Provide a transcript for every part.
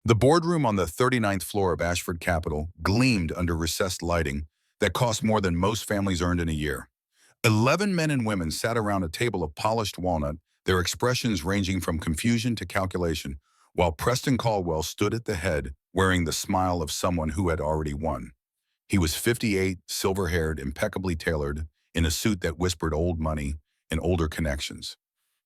The boardroom on the 39th floor of Ashford Capital gleamed under recessed lighting that cost more than most families earned in a year. 11 men and women sat around a table of polished walnut, their expressions ranging from confusion to calculation, while Preston Caldwell stood at the head, wearing the smile of someone who had already won. He was 58, silver-haired, impeccably tailored, in a suit that whispered old money and older connections.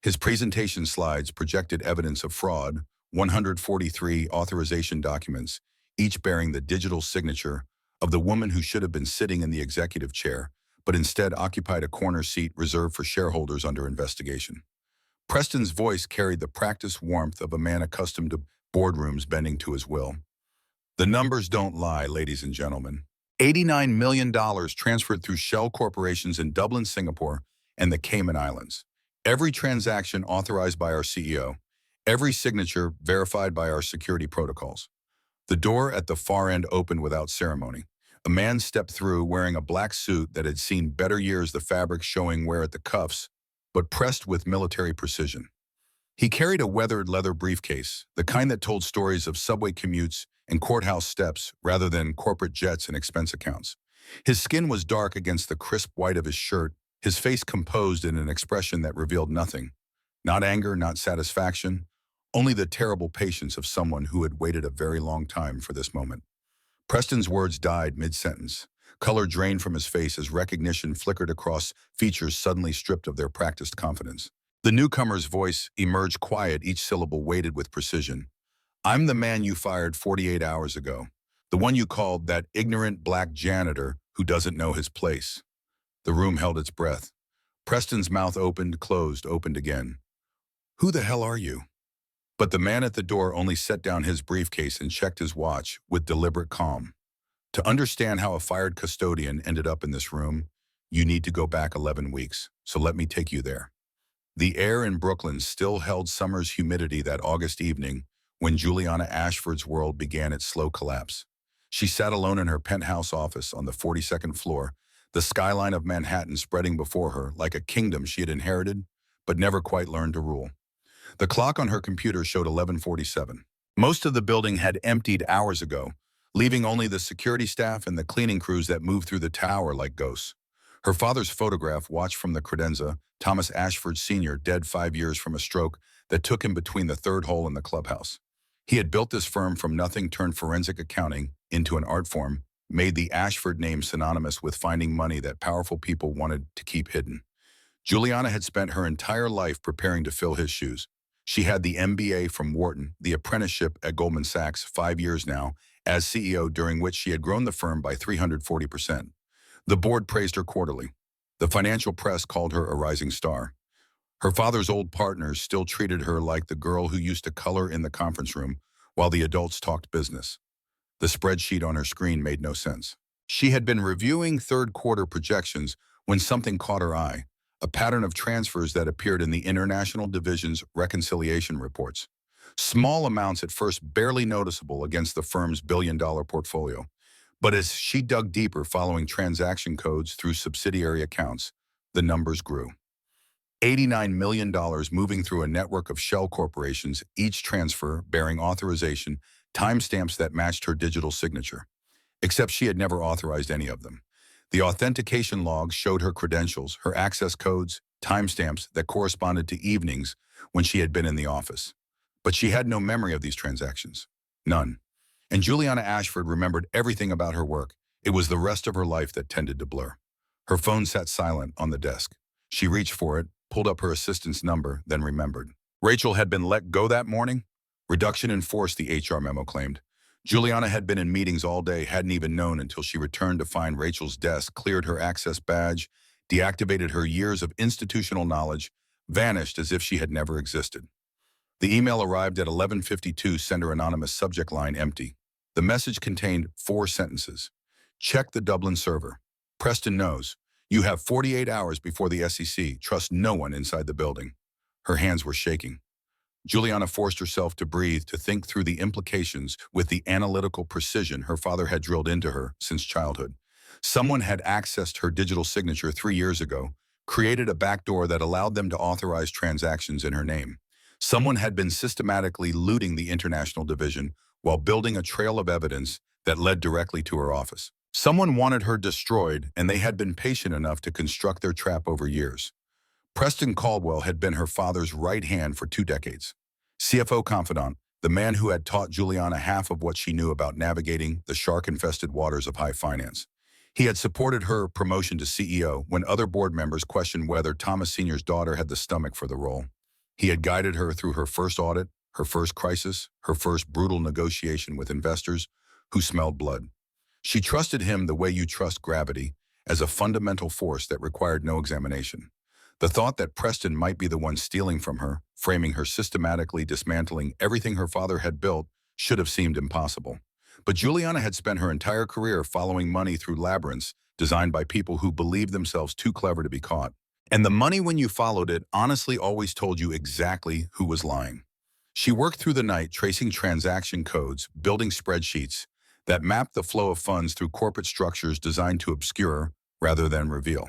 His presentation slides projected evidence of fraud, 143 authorization documents, each bearing the digital signature of the woman who should have been sitting in the executive chair, but instead occupied a corner seat reserved for shareholders under investigation. Preston's voice carried the practiced warmth of a man accustomed to boardrooms bending to his will. The numbers don't lie, ladies and gentlemen. $89 million transferred through shell corporations in Dublin, Singapore, and the Cayman Islands. Every transaction authorized by our CEO. Every signature verified by our security protocols. The door at the far end opened without ceremony. A man stepped through wearing a black suit that had seen better years, the fabric showing wear at the cuffs, but pressed with military precision. He carried a weathered leather briefcase, the kind that told stories of subway commutes and courthouse steps rather than corporate jets and expense accounts. His skin was dark against the crisp white of his shirt, his face composed in an expression that revealed nothing. Not anger, not satisfaction, only the terrible patience of someone who had waited a very long time for this moment. Preston's words died mid-sentence. Color drained from his face as recognition flickered across features suddenly stripped of their practiced confidence. The newcomer's voice emerged quiet, each syllable weighted with precision. "I'm the man you fired 48 hours ago. The one you called that ignorant black janitor who doesn't know his place." The room held its breath. Preston's mouth opened, closed, opened again. "Who the hell are you?" But the man at the door only set down his briefcase and checked his watch with deliberate calm. To understand how a fired custodian ended up in this room, you need to go back 11 weeks, so let me take you there. The air in Brooklyn still held summer's humidity that August evening when Juliana Ashford's world began its slow collapse. She sat alone in her penthouse office on the 42nd floor, the skyline of Manhattan spreading before her like a kingdom she had inherited but never quite learned to rule. The clock on her computer showed 11:47. Most of the building had emptied hours ago, leaving only the security staff and the cleaning crews that moved through the tower like ghosts. Her father's photograph, watched from the credenza, Thomas Ashford Sr., dead 5 years from a stroke that took him between the third hole and the clubhouse. He had built this firm from nothing, turned forensic accounting into an art form, made the Ashford name synonymous with finding money that powerful people wanted to keep hidden. Juliana had spent her entire life preparing to fill his shoes. She had the MBA from Wharton, the apprenticeship at Goldman Sachs, 5 years now, as CEO, during which she had grown the firm by 340%. The board praised her quarterly. The financial press called her a rising star. Her father's old partners still treated her like the girl who used to color in the conference room while the adults talked business. The spreadsheet on her screen made no sense. She had been reviewing third-quarter projections when something caught her eye, a pattern of transfers that appeared in the International Division's reconciliation reports. Small amounts at first barely noticeable against the firm's billion-dollar portfolio. But as she dug deeper following transaction codes through subsidiary accounts, the numbers grew. $89 million moving through a network of shell corporations, each transfer bearing authorization, timestamps that matched her digital signature. Except she had never authorized any of them. The authentication logs showed her credentials, her access codes, timestamps that corresponded to evenings when she had been in the office. But she had no memory of these transactions. None. And Juliana Ashford remembered everything about her work. It was the rest of her life that tended to blur. Her phone sat silent on the desk. She reached for it, pulled up her assistant's number, then remembered. Rachel had been let go that morning? Reduction in force, the HR memo claimed. Juliana had been in meetings all day, hadn't even known until she returned to find Rachel's desk, cleared her access badge, deactivated her years of institutional knowledge, vanished as if she had never existed. The email arrived at 11:52, sender anonymous, subject line empty. The message contained 4 sentences. Check the Dublin server. Preston knows. You have 48 hours before the SEC. Trust no one inside the building. Her hands were shaking. Juliana forced herself to breathe, to think through the implications with the analytical precision her father had drilled into her since childhood. Someone had accessed her digital signature 3 years ago, created a backdoor that allowed them to authorize transactions in her name. Someone had been systematically looting the international division while building a trail of evidence that led directly to her office. Someone wanted her destroyed, and they had been patient enough to construct their trap over years. Preston Caldwell had been her father's right hand for 2 decades. CFO confidant, the man who had taught Juliana half of what she knew about navigating the shark-infested waters of high finance. He had supported her promotion to CEO when other board members questioned whether Thomas Sr.'s daughter had the stomach for the role. He had guided her through her first audit, her first crisis, her first brutal negotiation with investors who smelled blood. She trusted him the way you trust gravity, as a fundamental force that required no examination. The thought that Preston might be the one stealing from her, framing her systematically dismantling everything her father had built, should have seemed impossible. But Juliana had spent her entire career following money through labyrinths designed by people who believed themselves too clever to be caught. And the money, when you followed it, honestly always told you exactly who was lying. She worked through the night tracing transaction codes, building spreadsheets that mapped the flow of funds through corporate structures designed to obscure rather than reveal.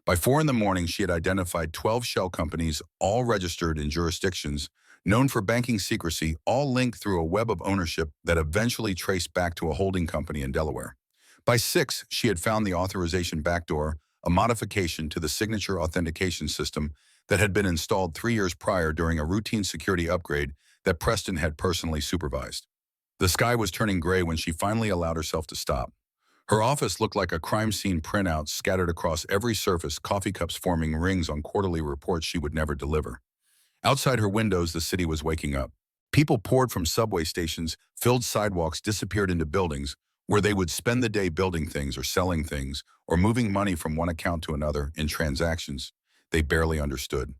By 4 in the morning, she had identified 12 shell companies, all registered in jurisdictions known for banking secrecy, all linked through a web of ownership that eventually traced back to a holding company in Delaware. By 6, she had found the authorization backdoor, a modification to the signature authentication system that had been installed 3 years prior during a routine security upgrade that Preston had personally supervised. The sky was turning gray when she finally allowed herself to stop. Her office looked like a crime scene printout scattered across every surface, coffee cups forming rings on quarterly reports she would never deliver. Outside her windows, the city was waking up. People poured from subway stations, filled sidewalks disappeared into buildings, where they would spend the day building things or selling things, or moving money from one account to another in transactions they barely understood.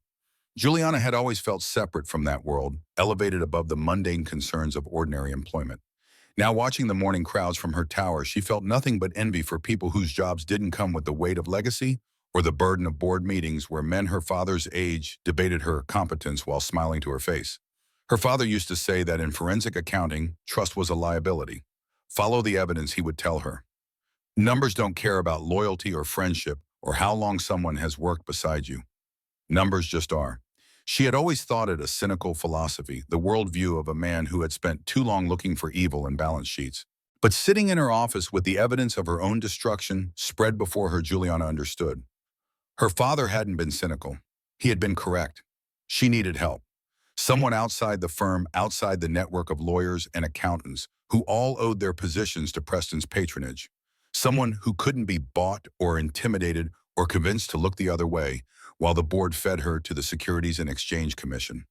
Juliana had always felt separate from that world, elevated above the mundane concerns of ordinary employment. Now, watching the morning crowds from her tower, she felt nothing but envy for people whose jobs didn't come with the weight of legacy or the burden of board meetings where men her father's age debated her competence while smiling to her face. Her father used to say that in forensic accounting, trust was a liability. Follow the evidence, he would tell her. Numbers don't care about loyalty or friendship or how long someone has worked beside you. Numbers just are. She had always thought it a cynical philosophy, the worldview of a man who had spent too long looking for evil in balance sheets. But sitting in her office with the evidence of her own destruction spread before her, Juliana understood. Her father hadn't been cynical. He had been correct. She needed help. Someone outside the firm, outside the network of lawyers and accountants, who all owed their positions to Preston's patronage. Someone who couldn't be bought or intimidated or convinced to look the other way, while the board fed her to the Securities and Exchange Commission.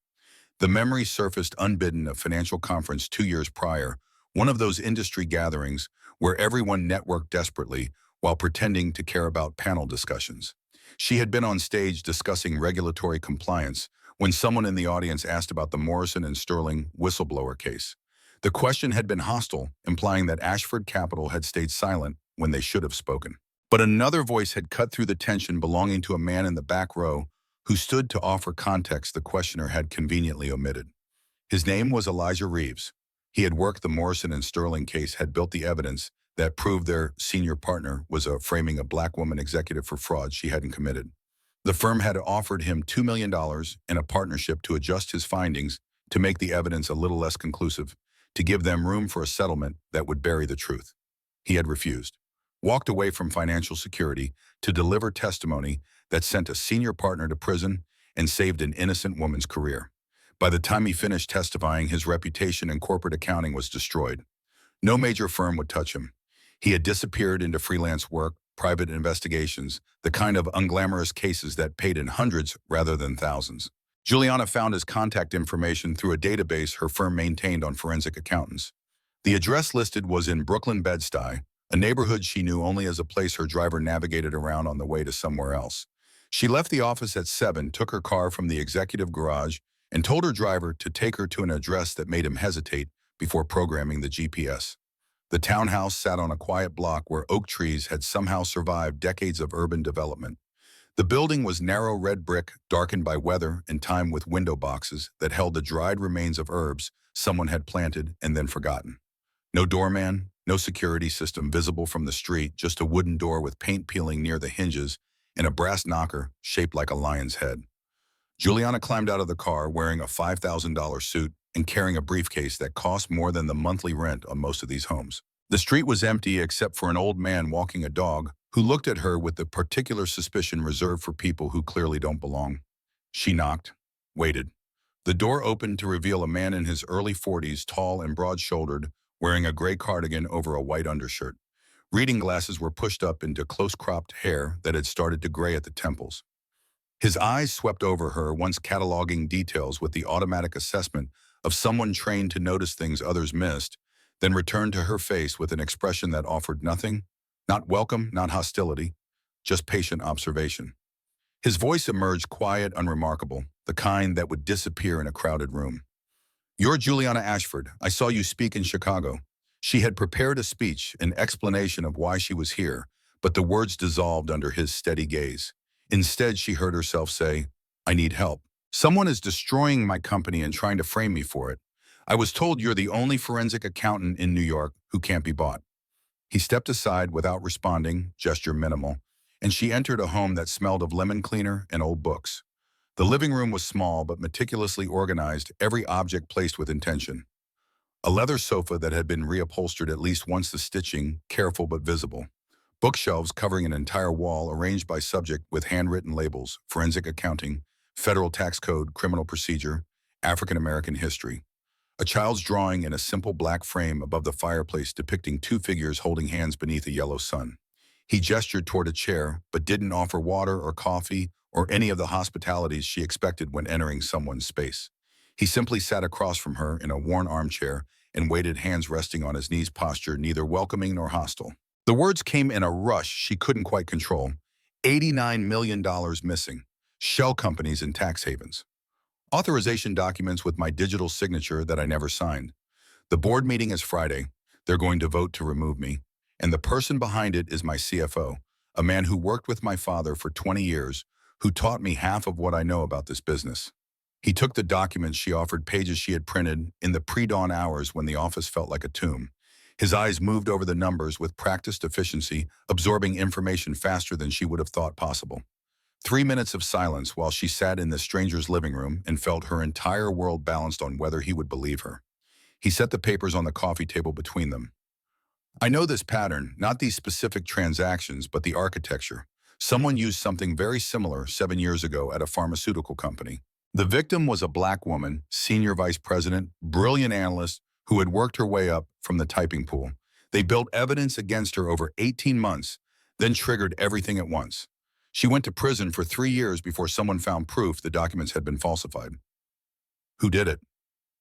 The memory surfaced unbidden of a financial conference 2 years prior, one of those industry gatherings where everyone networked desperately while pretending to care about panel discussions. She had been on stage discussing regulatory compliance when someone in the audience asked about the Morrison and Sterling whistleblower case. The question had been hostile, implying that Ashford Capital had stayed silent when they should have spoken. But another voice had cut through the tension, belonging to a man in the back row who stood to offer context the questioner had conveniently omitted. His name was Elijah Reeves. He had worked the Morrison and Sterling case, had built the evidence that proved their senior partner was framing a black woman executive for fraud she hadn't committed. The firm had offered him $2 million in a partnership to adjust his findings to make the evidence a little less conclusive, to give them room for a settlement that would bury the truth. He had refused. Walked away from financial security to deliver testimony that sent a senior partner to prison and saved an innocent woman's career. By the time he finished testifying, his reputation in corporate accounting was destroyed. No major firm would touch him. He had disappeared into freelance work, private investigations, the kind of unglamorous cases that paid in hundreds rather than thousands. Juliana found his contact information through a database her firm maintained on forensic accountants. The address listed was in Brooklyn, Bed-Stuy, a neighborhood she knew only as a place her driver navigated around on the way to somewhere else. She left the office at 7, took her car from the executive garage, and told her driver to take her to an address that made him hesitate before programming the GPS. The townhouse sat on a quiet block where oak trees had somehow survived decades of urban development. The building was narrow red brick, darkened by weather and time, with window boxes that held the dried remains of herbs someone had planted and then forgotten. No doorman, no security system visible from the street, just a wooden door with paint peeling near the hinges and a brass knocker shaped like a lion's head. Juliana climbed out of the car wearing a $5,000 suit and carrying a briefcase that cost more than the monthly rent on most of these homes. The street was empty except for an old man walking a dog who looked at her with the particular suspicion reserved for people who clearly don't belong. She knocked, waited. The door opened to reveal a man in his early 40s, tall and broad-shouldered, wearing a gray cardigan over a white undershirt. Reading glasses were pushed up into close-cropped hair that had started to gray at the temples. His eyes swept over her, once cataloging details with the automatic assessment of someone trained to notice things others missed, then returned to her face with an expression that offered nothing, not welcome, not hostility, just patient observation. His voice emerged quiet, unremarkable, the kind that would disappear in a crowded room. "You're Juliana Ashford. I saw you speak in Chicago." She had prepared a speech, an explanation of why she was here, but the words dissolved under his steady gaze. Instead, she heard herself say, "I need help. Someone is destroying my company and trying to frame me for it. I was told you're the only forensic accountant in New York who can't be bought." He stepped aside without responding, gesture minimal, and she entered a home that smelled of lemon cleaner and old books. The living room was small but meticulously organized, every object placed with intention. A leather sofa that had been reupholstered at least once, the stitching careful but visible. Bookshelves covering an entire wall arranged by subject with handwritten labels: forensic accounting, federal tax code, criminal procedure, African American history. A child's drawing in a simple black frame above the fireplace depicting two figures holding hands beneath a yellow sun. He gestured toward a chair, but didn't offer water or coffee or any of the hospitalities she expected when entering someone's space. He simply sat across from her in a worn armchair and waited, hands resting on his knees, posture neither welcoming nor hostile. The words came in a rush she couldn't quite control. $89 million missing. Shell companies and tax havens. Authorization documents with my digital signature that I never signed. The board meeting is Friday. They're going to vote to remove me. And the person behind it is my CFO, a man who worked with my father for 20 years, who taught me half of what I know about this business. He took the documents she offered, pages she had printed in the pre-dawn hours when the office felt like a tomb. His eyes moved over the numbers with practiced efficiency, absorbing information faster than she would have thought possible. 3 minutes of silence while she sat in the stranger's living room and felt her entire world balanced on whether he would believe her. He set the papers on the coffee table between them. "I know this pattern, not these specific transactions, but the architecture. Someone used something very similar 7 years ago at a pharmaceutical company. The victim was a black woman, senior vice president, brilliant analyst, who had worked her way up from the typing pool. They built evidence against her over 18 months, then triggered everything at once. She went to prison for 3 years before someone found proof the documents had been falsified." "Who did it?"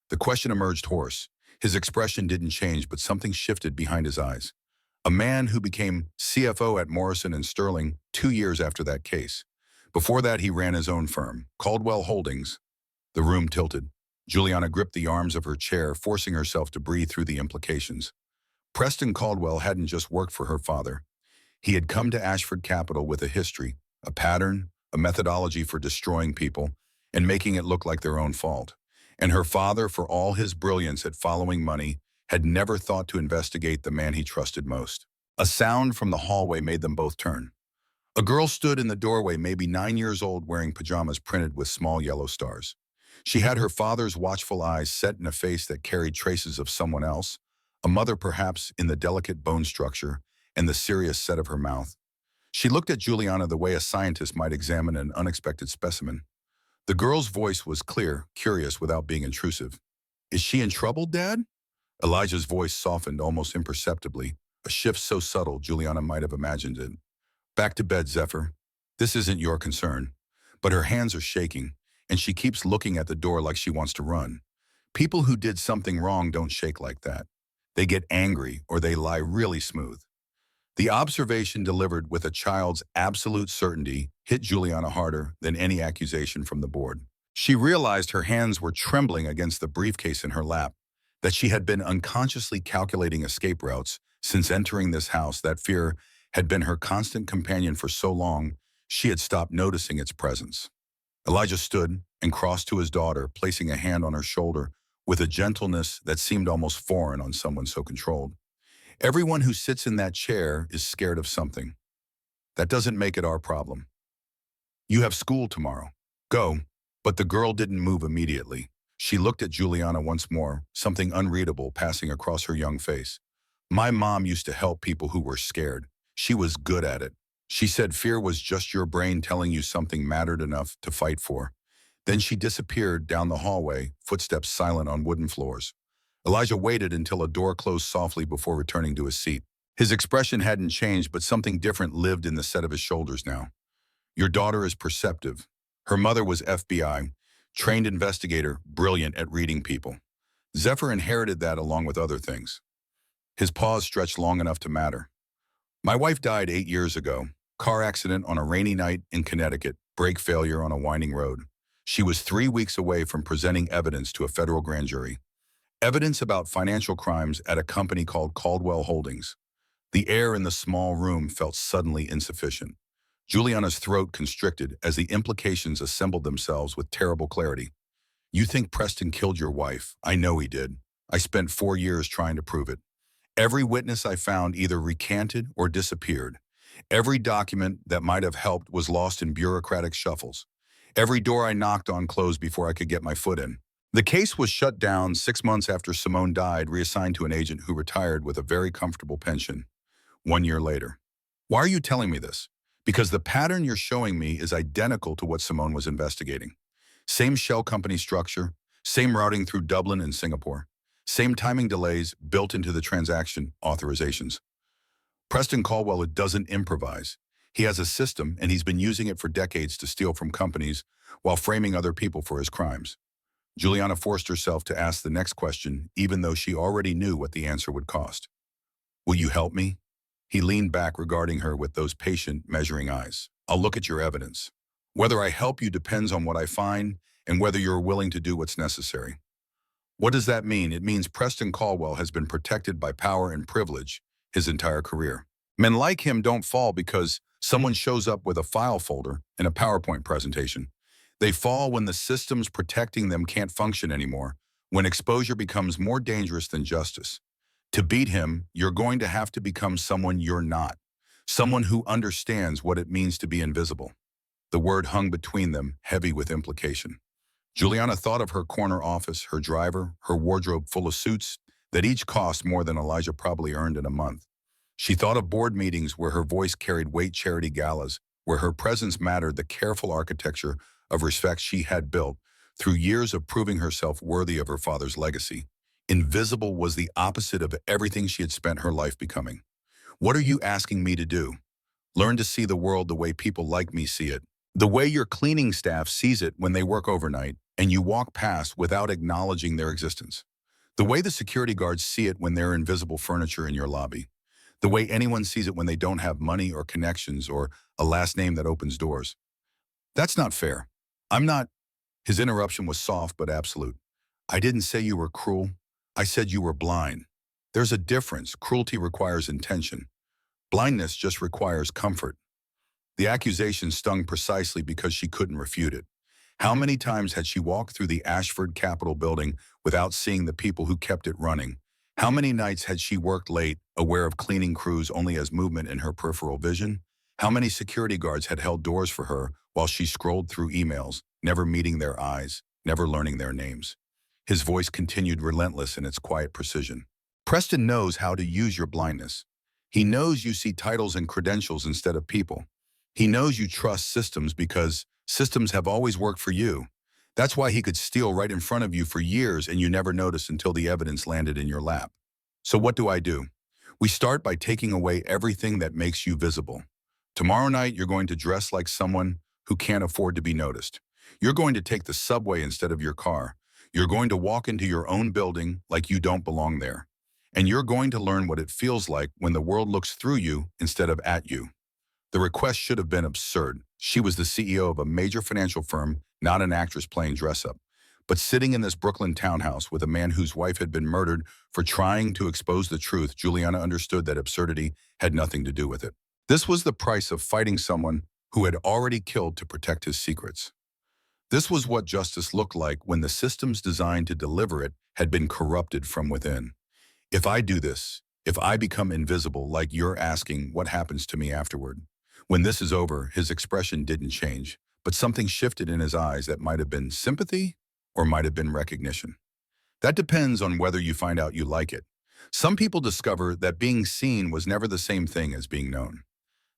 The question emerged hoarse. His expression didn't change, but something shifted behind his eyes. "A man who became CFO at Morrison and Sterling 2 years after that case. Before that, he ran his own firm, Caldwell Holdings." The room tilted. Juliana gripped the arms of her chair, forcing herself to breathe through the implications. Preston Caldwell hadn't just worked for her father. He had come to Ashford Capital with a history, a pattern, a methodology for destroying people and making it look like their own fault. And her father, for all his brilliance at following money, had never thought to investigate the man he trusted most. A sound from the hallway made them both turn. A girl stood in the doorway, maybe 9 years old, wearing pajamas printed with small yellow stars. She had her father's watchful eyes set in a face that carried traces of someone else, a mother perhaps, in the delicate bone structure and the serious set of her mouth. She looked at Juliana the way a scientist might examine an unexpected specimen. The girl's voice was clear, curious without being intrusive. "Is she in trouble, Dad?" Elijah's voice softened almost imperceptibly, a shift so subtle Juliana might have imagined it. "Back to bed, Zephyr. This isn't your concern." But her hands are shaking, and she keeps looking at the door like she wants to run. People who did something wrong don't shake like that. They get angry or they lie really smooth. The observation, delivered with a child's absolute certainty, hit Juliana harder than any accusation from the board. She realized her hands were trembling against the briefcase in her lap, that she had been unconsciously calculating escape routes since entering this house. That fear had been her constant companion for so long, she had stopped noticing its presence. Elijah stood and crossed to his daughter, placing a hand on her shoulder with a gentleness that seemed almost foreign on someone so controlled. "Everyone who sits in that chair is scared of something. That doesn't make it our problem. You have school tomorrow. Go, But the girl didn't move immediately. She looked at Juliana once more, something unreadable passing across her young face. My mom used to help people who were scared. She was good at it. She said fear was just your brain telling you something mattered enough to fight for. Then she disappeared down the hallway, footsteps silent on wooden floors. Elijah waited until a door closed softly before returning to his seat. His expression hadn't changed, but something different lived in the set of his shoulders now. Your daughter is perceptive. Her mother was FBI, trained investigator, brilliant at reading people. Zephyr inherited that along with other things. His pause stretched long enough to matter. My wife died 8 years ago. Car accident on a rainy night in Connecticut, brake failure on a winding road. She was 3 weeks away from presenting evidence to a federal grand jury. Evidence about financial crimes at a company called Caldwell Holdings. The air in the small room felt suddenly insufficient. Juliana's throat constricted as the implications assembled themselves with terrible clarity. You think Preston killed your wife? I know he did. I spent 4 years trying to prove it. Every witness I found either recanted or disappeared. Every document that might have helped was lost in bureaucratic shuffles. Every door I knocked on closed before I could get my foot in. The case was shut down 6 months after Simone died, reassigned to an agent who retired with a very comfortable pension. 1 year later. Why are you telling me this? Because the pattern you're showing me is identical to what Simone was investigating. Same shell company structure, same routing through Dublin and Singapore, same timing delays built into the transaction authorizations. Preston Caldwell doesn't improvise. He has a system, and he's been using it for decades to steal from companies while framing other people for his crimes. Juliana forced herself to ask the next question, even though she already knew what the answer would cost. Will you help me? He leaned back, regarding her with those patient, measuring eyes. I'll look at your evidence. Whether I help you depends on what I find and whether you're willing to do what's necessary. What does that mean? It means Preston Caldwell has been protected by power and privilege his entire career. Men like him don't fall because someone shows up with a file folder and a PowerPoint presentation. They fall when the systems protecting them can't function anymore, when exposure becomes more dangerous than justice. To beat him, you're going to have to become someone you're not, someone who understands what it means to be invisible. The word hung between them, heavy with implication. Juliana thought of her corner office, her driver, her wardrobe full of suits that each cost more than Elijah probably earned in a month. She thought of board meetings where her voice carried weight, charity galas, where her presence mattered, the careful architecture of respect she had built through years of proving herself worthy of her father's legacy. Invisible was the opposite of everything she had spent her life becoming. What are you asking me to do? Learn to see the world the way people like me see it. The way your cleaning staff sees it when they work overnight and you walk past without acknowledging their existence. The way the security guards see it when they're invisible furniture in your lobby. The way anyone sees it when they don't have money or connections or a last name that opens doors. That's not fair. I'm not. His interruption was soft but absolute. I didn't say you were cruel. I said you were blind. There's a difference. Cruelty requires intention. Blindness just requires comfort. The accusation stung precisely because she couldn't refute it. How many times had she walked through the Ashford Capitol building without seeing the people who kept it running? How many nights had she worked late, aware of cleaning crews only as movement in her peripheral vision? How many security guards had held doors for her while she scrolled through emails, never meeting their eyes, never learning their names? His voice continued, relentless in its quiet precision. Preston knows how to use your blindness. He knows you see titles and credentials instead of people. He knows you trust systems because systems have always worked for you. That's why he could steal right in front of you for years and you never noticed until the evidence landed in your lap. So what do? We start by taking away everything that makes you visible. Tomorrow night, you're going to dress like someone who can't afford to be noticed. You're going to take the subway instead of your car. You're going to walk into your own building like you don't belong there. And you're going to learn what it feels like when the world looks through you instead of at you. The request should have been absurd. She was the CEO of a major financial firm, not an actress playing dress-up. But sitting in this Brooklyn townhouse with a man whose wife had been murdered for trying to expose the truth, Juliana understood that absurdity had nothing to do with it. This was the price of fighting someone who had already killed to protect his secrets. This was what justice looked like when the systems designed to deliver it had been corrupted from within. If I do this, if I become invisible like you're asking, what happens to me afterward? When this is over, his expression didn't change, but something shifted in his eyes that might have been sympathy or might have been recognition. That depends on whether you find out you like it. Some people discover that being seen was never the same thing as being known,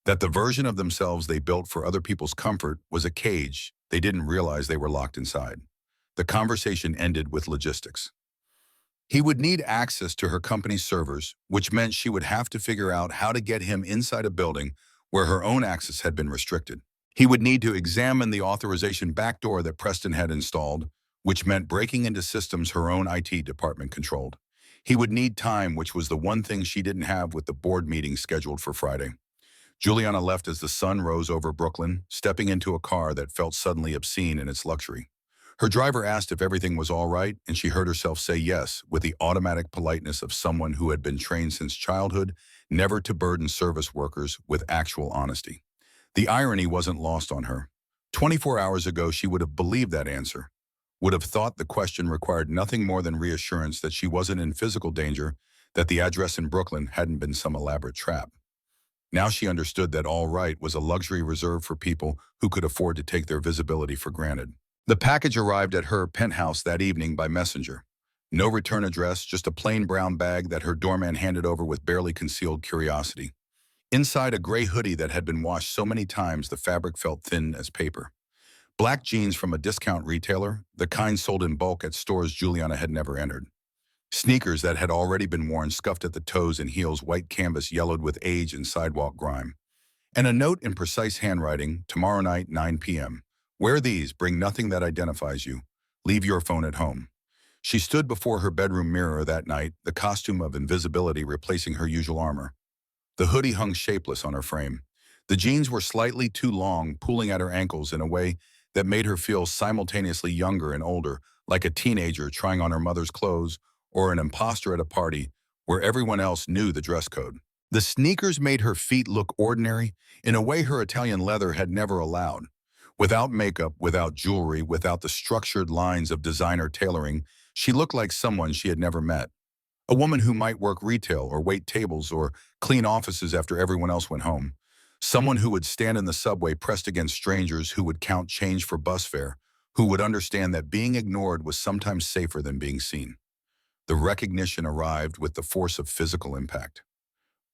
that the version of themselves they built for other people's comfort was a cage they didn't realize they were locked inside. The conversation ended with logistics. He would need access to her company's servers, which meant she would have to figure out how to get him inside a building where her own access had been restricted. He would need to examine the authorization backdoor that Preston had installed, which meant breaking into systems her own IT department controlled. He would need time, which was the one thing she didn't have with the board meeting scheduled for Friday. Juliana left as the sun rose over Brooklyn, stepping into a car that felt suddenly obscene in its luxury. Her driver asked if everything was all right, and she heard herself say yes with the automatic politeness of someone who had been trained since childhood never to burden service workers with actual honesty. The irony wasn't lost on her. 24 hours ago, she would have believed that answer, would have thought the question required nothing more than reassurance that she wasn't in physical danger, that the address in Brooklyn hadn't been some elaborate trap. Now she understood that all right was a luxury reserved for people who could afford to take their visibility for granted. The package arrived at her penthouse that evening by messenger. No return address, just a plain brown bag that her doorman handed over with barely concealed curiosity. Inside a gray hoodie that had been washed so many times the fabric felt thin as paper. Black jeans from a discount retailer, the kind sold in bulk at stores Juliana had never entered. Sneakers that had already been worn, scuffed at the toes, and heels white canvas yellowed with age and sidewalk grime. And a note in precise handwriting, tomorrow night, 9 p.m. Wear these, bring nothing that identifies you. Leave your phone at home. She stood before her bedroom mirror that night, the costume of invisibility replacing her usual armor. The hoodie hung shapeless on her frame. The jeans were slightly too long, pulling at her ankles in a way that made her feel simultaneously younger and older, like a teenager trying on her mother's clothes or an imposter at a party where everyone else knew the dress code. The sneakers made her feet look ordinary in a way her Italian leather had never allowed. Without makeup, without jewelry, without the structured lines of designer tailoring, she looked like someone she had never met. A woman who might work retail or wait tables or clean offices after everyone else went home. Someone who would stand in the subway pressed against strangers, who would count change for bus fare, who would understand that being ignored was sometimes safer than being seen. The recognition arrived with the force of physical impact.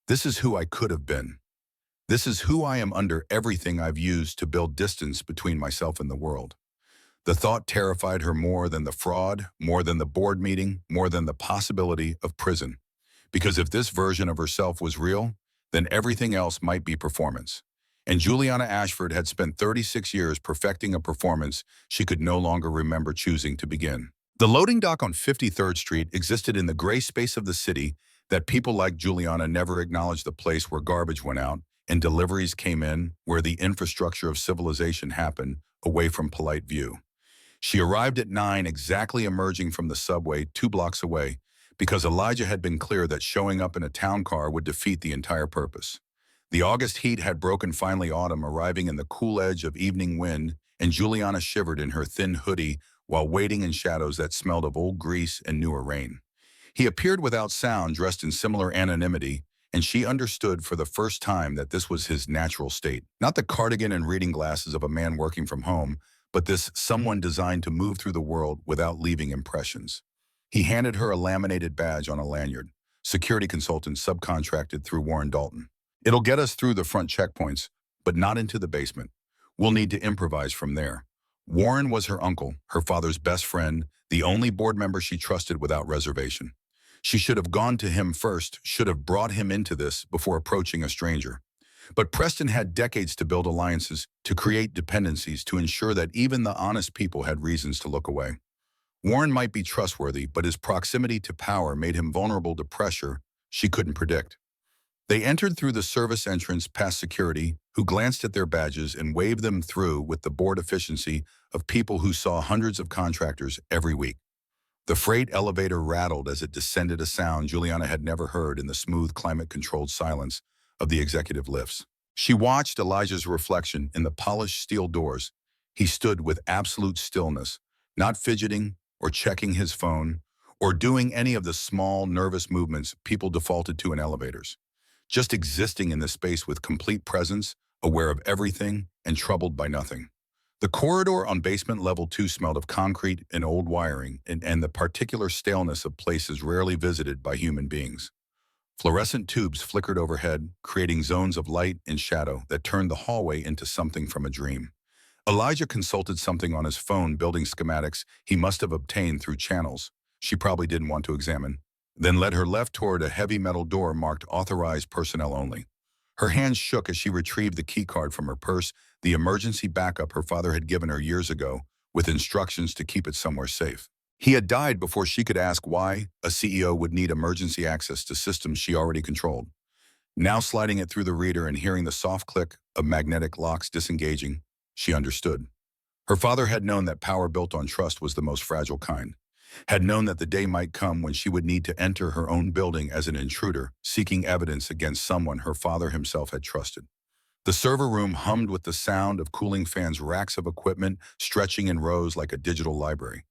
This is who I could have been. This is who I am under everything I've used to build distance between myself and the world. The thought terrified her more than the fraud, more than the board meeting, more than the possibility of prison. Because if this version of herself was real, then everything else might be performance. And Juliana Ashford had spent 36 years perfecting a performance she could no longer remember choosing to begin. The loading dock on 53rd Street existed in the gray space of the city that people like Juliana never acknowledged, the place where garbage went out and deliveries came in, where the infrastructure of civilization happened, away from polite view. She arrived at 9, exactly emerging from the subway 2 blocks away, because Elijah had been clear that showing up in a town car would defeat the entire purpose. The August heat had broken, finally autumn arriving in the cool edge of evening wind, and Juliana shivered in her thin hoodie while waiting in shadows that smelled of old grease and newer rain. He appeared without sound, dressed in similar anonymity, and she understood for the first time that this was his natural state. Not the cardigan and reading glasses of a man working from home, but this someone designed to move through the world without leaving impressions. He handed her a laminated badge on a lanyard, security consultant subcontracted through Warren Dalton. It'll get us through the front checkpoints, but not into the basement. We'll need to improvise from there. Warren was her uncle, her father's best friend, the only board member she trusted without reservation. She should have gone to him first, should have brought him into this before approaching a stranger. But Preston had decades to build alliances, to create dependencies, to ensure that even the honest people had reasons to look away. Warren might be trustworthy, but his proximity to power made him vulnerable to pressure she couldn't predict. They entered through the service entrance past security, who glanced at their badges and waved them through with the bored efficiency of people who saw hundreds of contractors every week. The freight elevator rattled as it descended, a sound Juliana had never heard in the smooth, climate-controlled silence of the executive lifts. She watched Elijah's reflection in the polished steel doors. He stood with absolute stillness, not fidgeting or checking his phone or doing any of the small, nervous movements people defaulted to in elevators. Just existing in the space with complete presence, aware of everything and troubled by nothing. The corridor on basement level 2 smelled of concrete and old wiring and the particular staleness of places rarely visited by human beings. Fluorescent tubes flickered overhead, creating zones of light and shadow that turned the hallway into something from a dream. Elijah consulted something on his phone, building schematics he must have obtained through channels she probably didn't want to examine, then led her left toward a heavy metal door marked authorized personnel only. Her hands shook as she retrieved the keycard from her purse, the emergency backup her father had given her years ago, with instructions to keep it somewhere safe. He had died before she could ask why a CEO would need emergency access to systems she already controlled. Now sliding it through the reader and hearing the soft click of magnetic locks disengaging, she understood. Her father had known that power built on trust was the most fragile kind, had known that the day might come when she would need to enter her own building as an intruder, seeking evidence against someone her father himself had trusted. The server room hummed with the sound of cooling fans, racks of equipment stretching in rows like a digital library.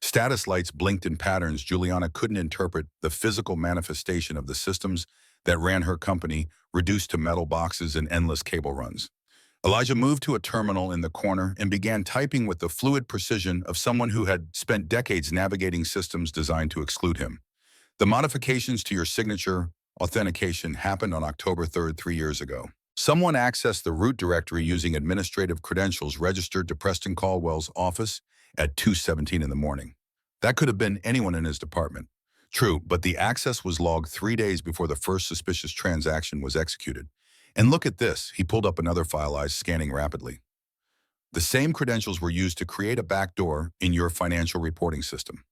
Status lights blinked in patterns Juliana couldn't interpret, the physical manifestation of the systems that ran her company, reduced to metal boxes and endless cable runs. Elijah moved to a terminal in the corner and began typing with the fluid precision of someone who had spent decades navigating systems designed to exclude him. The modifications to your signature authentication happened on October 3rd, 3 years ago. Someone accessed the root directory using administrative credentials registered to Preston Caldwell's office at 2:17 in the morning. That could have been anyone in his department. True, but the access was logged 3 days before the first suspicious transaction was executed. And look at this, he pulled up another file, eyes scanning rapidly. The same credentials were used to create a backdoor in your financial reporting system.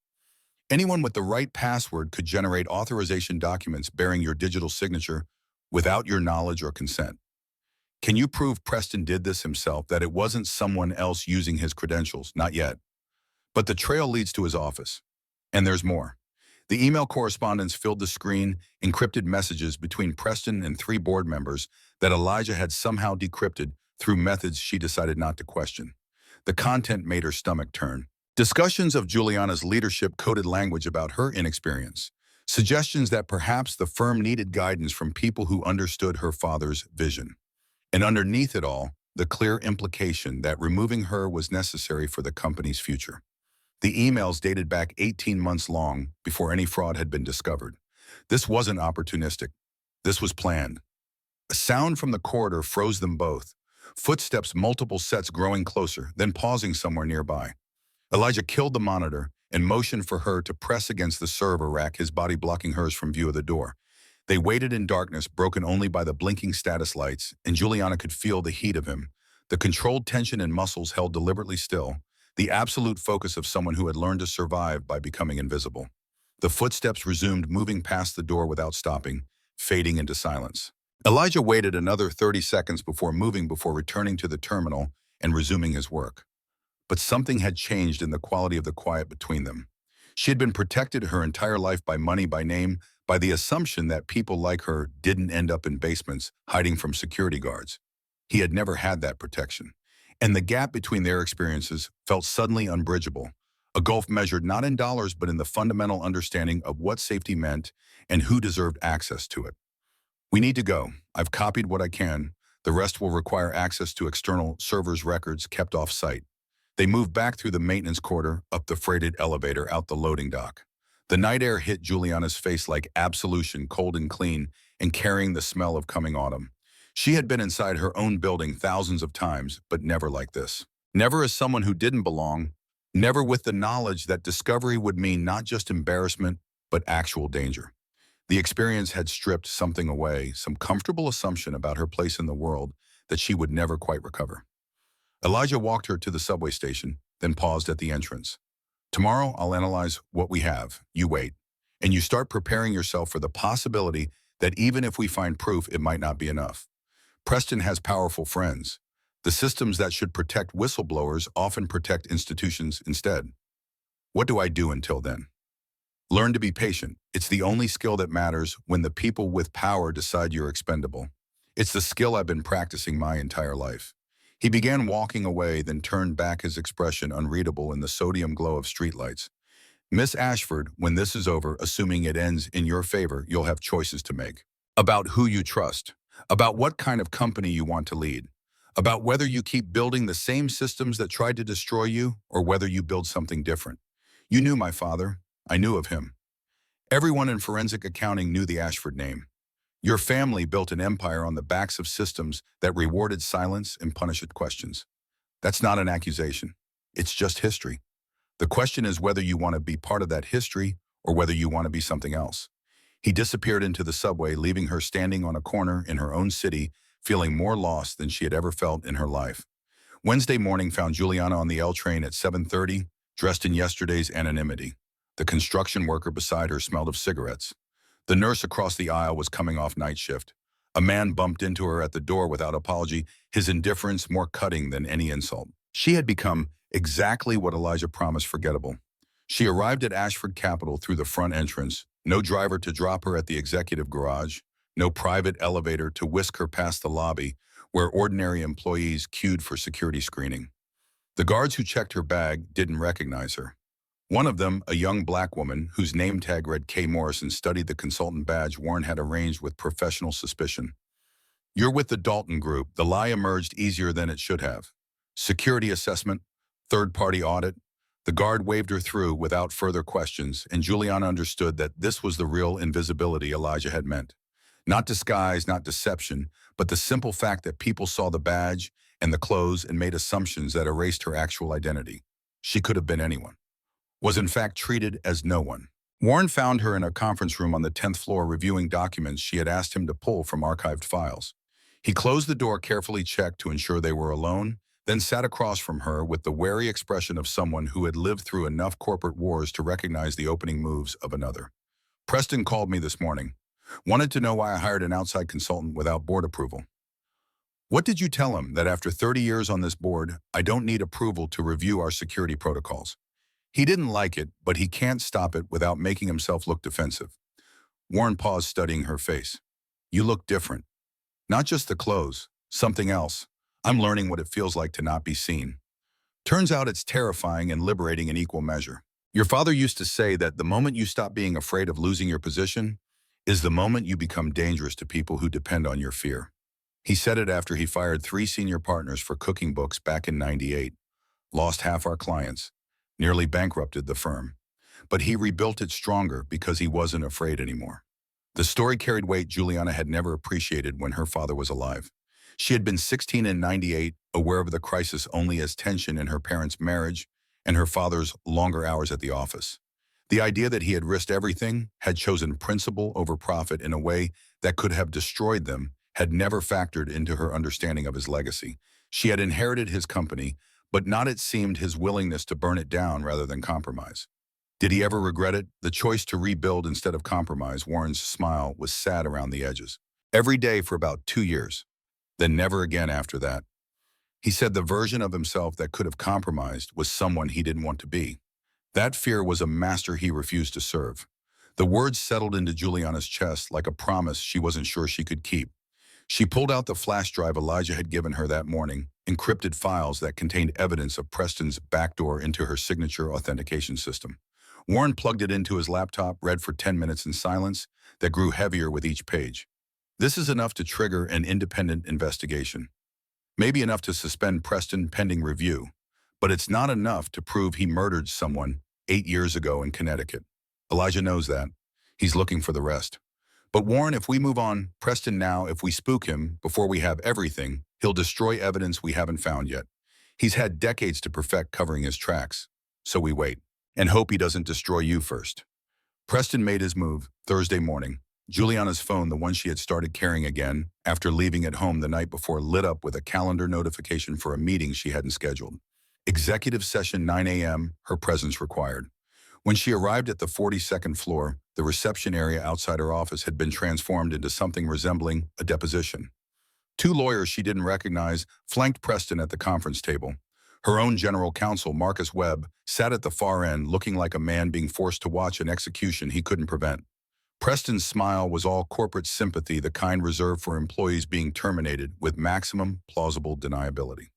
Anyone with the right password could generate authorization documents bearing your digital signature without your knowledge or consent. Can you prove Preston did this himself, that it wasn't someone else using his credentials? Not yet. But the trail leads to his office. And there's more. The email correspondence filled the screen, encrypted messages between Preston and 3 board members that Elijah had somehow decrypted through methods she decided not to question. The content made her stomach turn. Discussions of Juliana's leadership, coded language about her inexperience, suggestions that perhaps the firm needed guidance from people who understood her father's vision. And underneath it all, the clear implication that removing her was necessary for the company's future. The emails dated back 18 months long before any fraud had been discovered. This wasn't opportunistic. This was planned. A sound from the corridor froze them both. Footsteps, multiple sets growing closer, then pausing somewhere nearby. Elijah killed the monitor and motioned for her to press against the server rack, his body blocking hers from view of the door. They waited in darkness, broken only by the blinking status lights, and Juliana could feel the heat of him, the controlled tension in muscles held deliberately still, the absolute focus of someone who had learned to survive by becoming invisible. The footsteps resumed, moving past the door without stopping, fading into silence. Elijah waited another 30 seconds before returning to the terminal and resuming his work. But something had changed in the quality of the quiet between them. She had been protected her entire life by money, by name, by the assumption that people like her didn't end up in basements hiding from security guards. He had never had that protection. And the gap between their experiences felt suddenly unbridgeable, a gulf measured not in dollars but in the fundamental understanding of what safety meant and who deserved access to it. We need to go. I've copied what I can. The rest will require access to external servers' records kept off-site. They moved back through the maintenance corridor, up the freighted elevator, out the loading dock. The night air hit Juliana's face like absolution, cold and clean, and carrying the smell of coming autumn. She had been inside her own building thousands of times, but never like this. Never as someone who didn't belong, never with the knowledge that discovery would mean not just embarrassment, but actual danger. The experience had stripped something away, some comfortable assumption about her place in the world that she would never quite recover. Elijah walked her to the subway station, then paused at the entrance. Tomorrow, I'll analyze what we have. You wait. And you start preparing yourself for the possibility that even if we find proof, it might not be enough. Preston has powerful friends. The systems that should protect whistleblowers often protect institutions instead. What do I do until then? Learn to be patient. It's the only skill that matters when the people with power decide you're expendable. It's the skill I've been practicing my entire life. He began walking away, then turned back, his expression unreadable in the sodium glow of streetlights. Miss Ashford, when this is over, assuming it ends in your favor, you'll have choices to make. About who you trust. About what kind of company you want to lead. About whether you keep building the same systems that tried to destroy you or whether you build something different. You knew my father. I knew of him. Everyone in forensic accounting knew the Ashford name. Your family built an empire on the backs of systems that rewarded silence and punished questions. That's not an accusation. It's just history. The question is whether you want to be part of that history or whether you want to be something else. He disappeared into the subway, leaving her standing on a corner in her own city, feeling more lost than she had ever felt in her life. Wednesday morning found Juliana on the L train at 7:30, dressed in yesterday's anonymity. The construction worker beside her smelled of cigarettes. The nurse across the aisle was coming off night shift. A man bumped into her at the door without apology, his indifference more cutting than any insult. She had become exactly what Elijah promised: forgettable. She arrived at Ashford Capital through the front entrance, no driver to drop her at the executive garage, no private elevator to whisk her past the lobby, where ordinary employees queued for security screening. The guards who checked her bag didn't recognize her. One of them, a young black woman whose name tag read K. Morrison, studied the consultant badge Warren had arranged with professional suspicion. "You're with the Dalton Group." The lie emerged easier than it should have. Security assessment, third-party audit. The guard waved her through without further questions, and Juliana understood that this was the real invisibility Elijah had meant. Not disguise, not deception, but the simple fact that people saw the badge and the clothes and made assumptions that erased her actual identity. She could have been anyone. Was in fact treated as no one. Warren found her in a conference room on the 10th floor reviewing documents she had asked him to pull from archived files. He closed the door, carefully checked to ensure they were alone, then sat across from her with the wary expression of someone who had lived through enough corporate wars to recognize the opening moves of another. "Preston called me this morning. Wanted to know why I hired an outside consultant without board approval." "What did you tell him? That after 30 years on this board, I don't need approval to review our security protocols?" He didn't like it, but he can't stop it without making himself look defensive. Warren paused, studying her face. "You look different. Not just the clothes, something else. I'm learning what it feels like to not be seen. Turns out it's terrifying and liberating in equal measure. Your father used to say that the moment you stop being afraid of losing your position is the moment you become dangerous to people who depend on your fear." He said it after he fired 3 senior partners for cooking books back in '98, lost half our clients, nearly bankrupted the firm. But he rebuilt it stronger because he wasn't afraid anymore. The story carried weight Juliana had never appreciated when her father was alive. She had been 16 in '98, aware of the crisis only as tension in her parents' marriage and her father's longer hours at the office. The idea that he had risked everything, had chosen principle over profit in a way that could have destroyed them, had never factored into her understanding of his legacy. She had inherited his company, but not, it seemed, his willingness to burn it down rather than compromise. Did he ever regret it? The choice to rebuild instead of compromise. Warren's smile was sad around the edges. Every day for about 2 years. Then never again after that. He said the version of himself that could have compromised was someone he didn't want to be. That fear was a master he refused to serve. The words settled into Juliana's chest like a promise she wasn't sure she could keep. She pulled out the flash drive Elijah had given her that morning, encrypted files that contained evidence of Preston's backdoor into her signature authentication system. Warren plugged it into his laptop, read for 10 minutes in silence that grew heavier with each page. This is enough to trigger an independent investigation. Maybe enough to suspend Preston pending review, but it's not enough to prove he murdered someone 8 years ago in Connecticut. Elijah knows that. He's looking for the rest. But Warren, if we move on Preston now, if we spook him before we have everything, he'll destroy evidence we haven't found yet. He's had decades to perfect covering his tracks. So we wait and hope he doesn't destroy you first. Preston made his move Thursday morning. Juliana's phone, the one she had started carrying again after leaving at home the night before, lit up with a calendar notification for a meeting she hadn't scheduled. Executive session 9 a.m., her presence required. When she arrived at the 42nd floor, the reception area outside her office had been transformed into something resembling a deposition. 2 lawyers she didn't recognize flanked Preston at the conference table. Her own general counsel, Marcus Webb, sat at the far end, looking like a man being forced to watch an execution he couldn't prevent. Preston's smile was all corporate sympathy, the kind reserved for employees being terminated with maximum plausible deniability.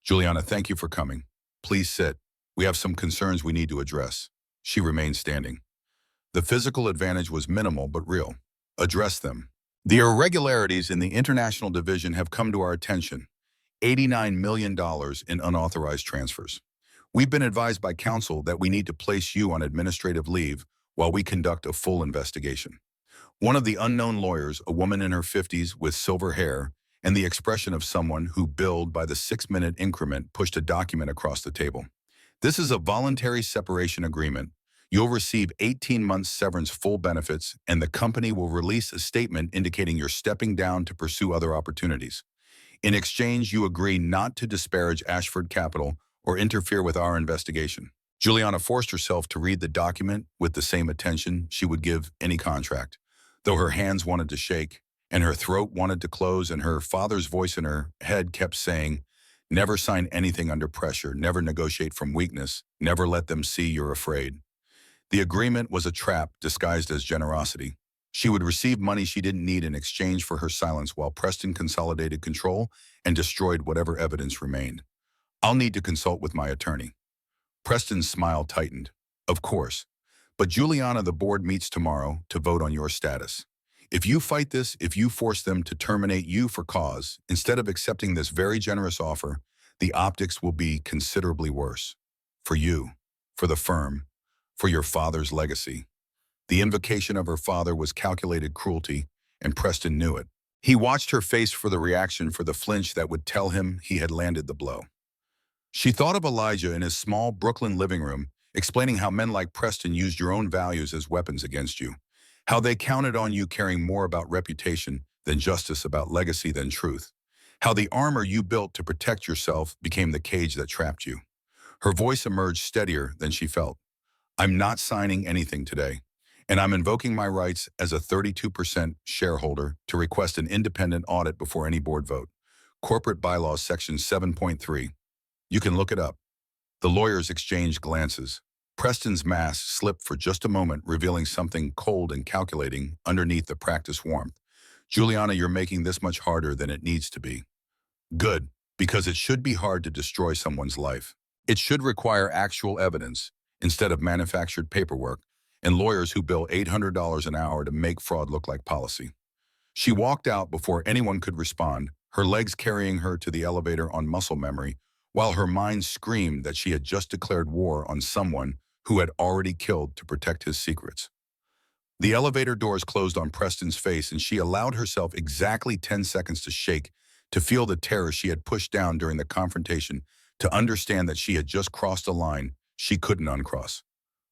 "Juliana, thank you for coming. Please sit. We have some concerns we need to address." She remained standing. The physical advantage was minimal but real. "Address them." "The irregularities in the international division have come to our attention. $89 million in unauthorized transfers. We've been advised by counsel that we need to place you on administrative leave while we conduct a full investigation. One of the unknown lawyers, a woman in her 50s with silver hair and the expression of someone who billed by the 6-minute increment, pushed a document across the table. This is a voluntary separation agreement. You'll receive 18 months severance, full benefits, and the company will release a statement indicating you're stepping down to pursue other opportunities. In exchange, you agree not to disparage Ashford Capital or interfere with our investigation. Juliana forced herself to read the document with the same attention she would give any contract, though her hands wanted to shake and her throat wanted to close, and her father's voice in her head kept saying, "Never sign anything under pressure, never negotiate from weakness, never let them see you're afraid." The agreement was a trap disguised as generosity. She would receive money she didn't need in exchange for her silence while Preston consolidated control and destroyed whatever evidence remained. "I'll need to consult with my attorney." Preston's smile tightened. "Of course. But Juliana, the board meets tomorrow to vote on your status. If you fight this, if you force them to terminate you for cause, instead of accepting this very generous offer, the optics will be considerably worse. For you, for the firm, for your father's legacy." The invocation of her father was calculated cruelty, and Preston knew it. He watched her face for the reaction, for the flinch that would tell him he had landed the blow. She thought of Elijah in his small Brooklyn living room, explaining how men like Preston used your own values as weapons against you, how they counted on you caring more about reputation than justice, about legacy than truth, how the armor you built to protect yourself became the cage that trapped you. Her voice emerged steadier than she felt. "I'm not signing anything today, and I'm invoking my rights as a 32% shareholder to request an independent audit before any board vote. Corporate Bylaws Section 7.3. You can look it up." The lawyers exchanged glances. Preston's mask slipped for just a moment, revealing something cold and calculating underneath the practiced warmth. "Juliana, you're making this much harder than it needs to be." "Good, because it should be hard to destroy someone's life. It should require actual evidence instead of manufactured paperwork and lawyers who bill $800 an hour to make fraud look like policy." She walked out before anyone could respond, her legs carrying her to the elevator on muscle memory, while her mind screamed that she had just declared war on someone who had already killed to protect his secrets. The elevator doors closed on Preston's face, and she allowed herself exactly 10 seconds to shake, to feel the terror she had pushed down during the confrontation, to understand that she had just crossed a line she couldn't uncross.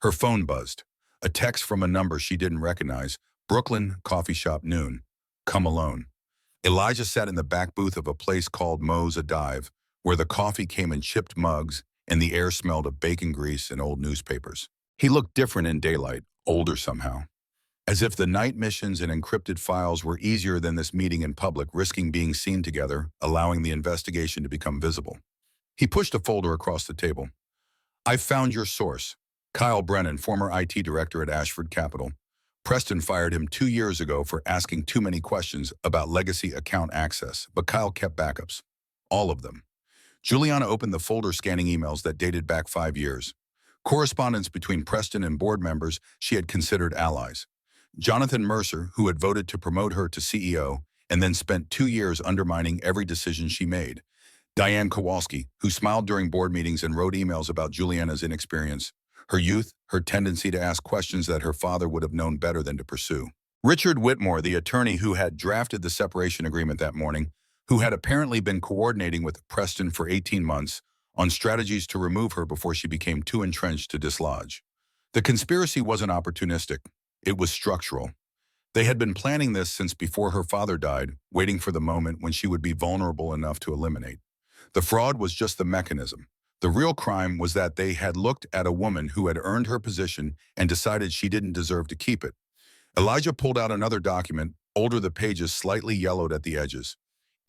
Her phone buzzed. A text from a number she didn't recognize. "Brooklyn coffee shop noon. Come alone." Elijah sat in the back booth of a place called Moe's a Dive, where the coffee came in chipped mugs and the air smelled of bacon grease and old newspapers. He looked different in daylight, older somehow. As if the night missions and encrypted files were easier than this meeting in public, risking being seen together, allowing the investigation to become visible. He pushed a folder across the table. "I've found your source. Kyle Brennan, former IT director at Ashford Capital. Preston fired him 2 years ago for asking too many questions about legacy account access, but Kyle kept backups. All of them." Juliana opened the folder, scanning emails that dated back 5 years. Correspondence between Preston and board members she had considered allies. Jonathan Mercer, who had voted to promote her to CEO and then spent 2 years undermining every decision she made. Diane Kowalski, who smiled during board meetings and wrote emails about Juliana's inexperience, her youth, her tendency to ask questions that her father would have known better than to pursue. Richard Whitmore, the attorney who had drafted the separation agreement that morning, who had apparently been coordinating with Preston for 18 months on strategies to remove her before she became too entrenched to dislodge. The conspiracy wasn't opportunistic. It was structural. They had been planning this since before her father died, waiting for the moment when she would be vulnerable enough to eliminate. The fraud was just the mechanism. The real crime was that they had looked at a woman who had earned her position and decided she didn't deserve to keep it. Elijah pulled out another document, older, the pages slightly yellowed at the edges.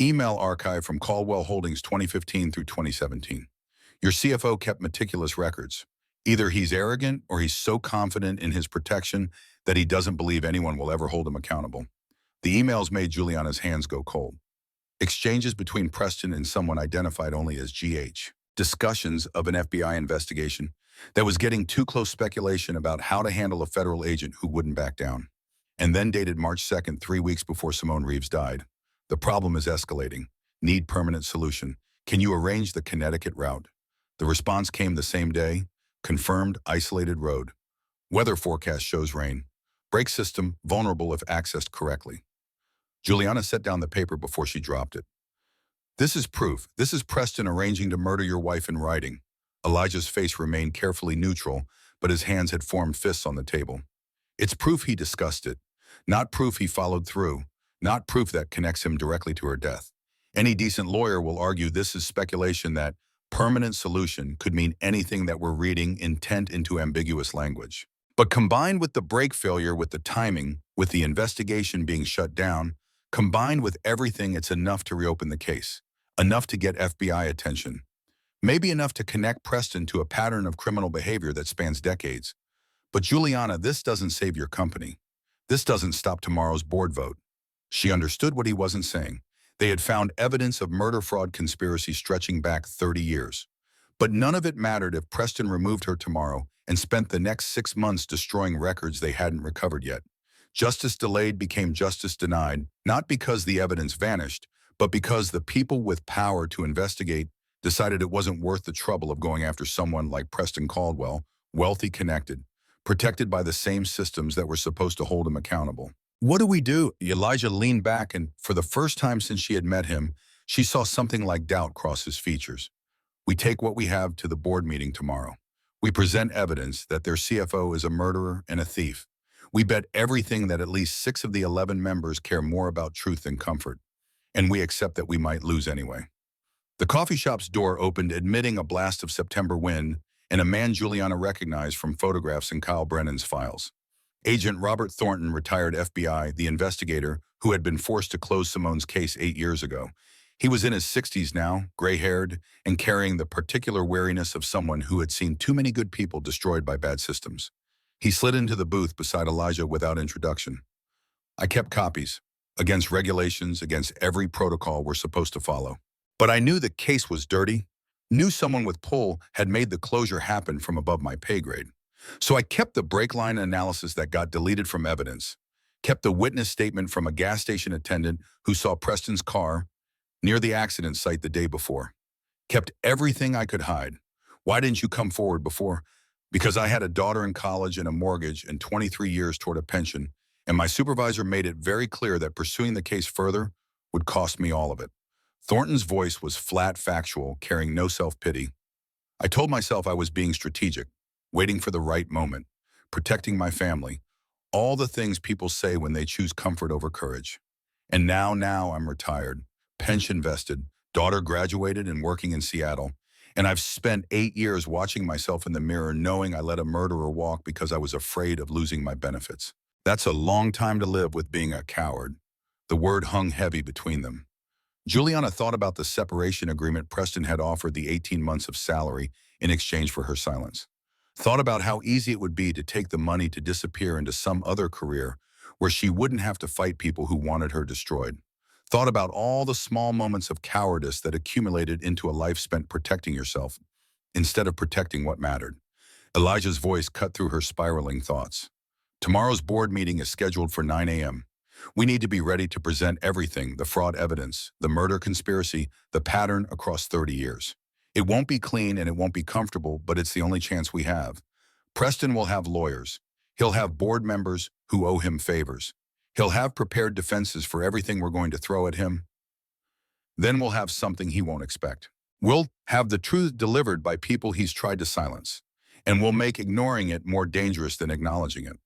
"Email archive from Caldwell Holdings 2015 through 2017. Your CFO kept meticulous records. Either he's arrogant or he's so confident in his protection that he doesn't believe anyone will ever hold him accountable." The emails made Juliana's hands go cold. Exchanges between Preston and someone identified only as GH. Discussions of an FBI investigation that was getting too close, speculation about how to handle a federal agent who wouldn't back down. And then dated March 2nd, 3 weeks before Simone Reeves died. "The problem is escalating. Need permanent solution. Can you arrange the Connecticut route? The response came the same day. Confirmed isolated road. Weather forecast shows rain. Brake system vulnerable if accessed correctly. Juliana set down the paper before she dropped it. This is proof. This is Preston arranging to murder your wife in writing. Elijah's face remained carefully neutral, but his hands had formed fists on the table. It's proof he discussed it, not proof he followed through, not proof that connects him directly to her death. Any decent lawyer will argue this is speculation, that permanent solution could mean anything that we're reading intent into ambiguous language. But combined with the brake failure, with the timing, with the investigation being shut down, combined with everything, it's enough to reopen the case, enough to get FBI attention, maybe enough to connect Preston to a pattern of criminal behavior that spans decades. But Juliana, this doesn't save your company. This doesn't stop tomorrow's board vote. She understood what he wasn't saying. They had found evidence of murder fraud conspiracy stretching back 30 years. But none of it mattered if Preston removed her tomorrow and spent the next 6 months destroying records they hadn't recovered yet. Justice delayed became justice denied, not because the evidence vanished, but because the people with power to investigate decided it wasn't worth the trouble of going after someone like Preston Caldwell, wealthy, connected, protected by the same systems that were supposed to hold him accountable. What do we do? Elijah leaned back, and for the first time since she had met him, she saw something like doubt cross his features. We take what we have to the board meeting tomorrow. We present evidence that their CFO is a murderer and a thief. We bet everything that at least 6 of the 11 members care more about truth than comfort. And we accept that we might lose anyway. The coffee shop's door opened, admitting a blast of September wind and a man Juliana recognized from photographs in Kyle Brennan's files. Agent Robert Thornton, retired FBI, the investigator who had been forced to close Simone's case 8 years ago. He was in his 60s now, gray-haired, and carrying the particular wariness of someone who had seen too many good people destroyed by bad systems. He slid into the booth beside Elijah without introduction. I kept copies, against regulations, against every protocol we're supposed to follow. But I knew the case was dirty, knew someone with pull had made the closure happen from above my pay grade. So I kept the brake line analysis that got deleted from evidence, kept the witness statement from a gas station attendant who saw Preston's car near the accident site the day before, kept everything I could hide. Why didn't you come forward before? Because I had a daughter in college and a mortgage and 23 years toward a pension, and my supervisor made it very clear that pursuing the case further would cost me all of it. Thornton's voice was flat, factual, carrying no self-pity. I told myself I was being strategic, waiting for the right moment, protecting my family, all the things people say when they choose comfort over courage. And now I'm retired, pension vested, daughter graduated and working in Seattle, and I've spent 8 years watching myself in the mirror knowing I let a murderer walk because I was afraid of losing my benefits. That's a long time to live with being a coward. The word hung heavy between them. Juliana thought about the separation agreement Preston had offered, the 18 months of salary in exchange for her silence. Thought about how easy it would be to take the money to disappear into some other career where she wouldn't have to fight people who wanted her destroyed. Thought about all the small moments of cowardice that accumulated into a life spent protecting yourself instead of protecting what mattered. Elijah's voice cut through her spiraling thoughts. Tomorrow's board meeting is scheduled for 9 a.m. We need to be ready to present everything, the fraud evidence, the murder conspiracy, the pattern across 30 years. It won't be clean and it won't be comfortable, but it's the only chance we have. Preston will have lawyers. He'll have board members who owe him favors. He'll have prepared defenses for everything we're going to throw at him. Then we'll have something he won't expect. We'll have the truth delivered by people he's tried to silence, and we'll make ignoring it more dangerous than acknowledging it.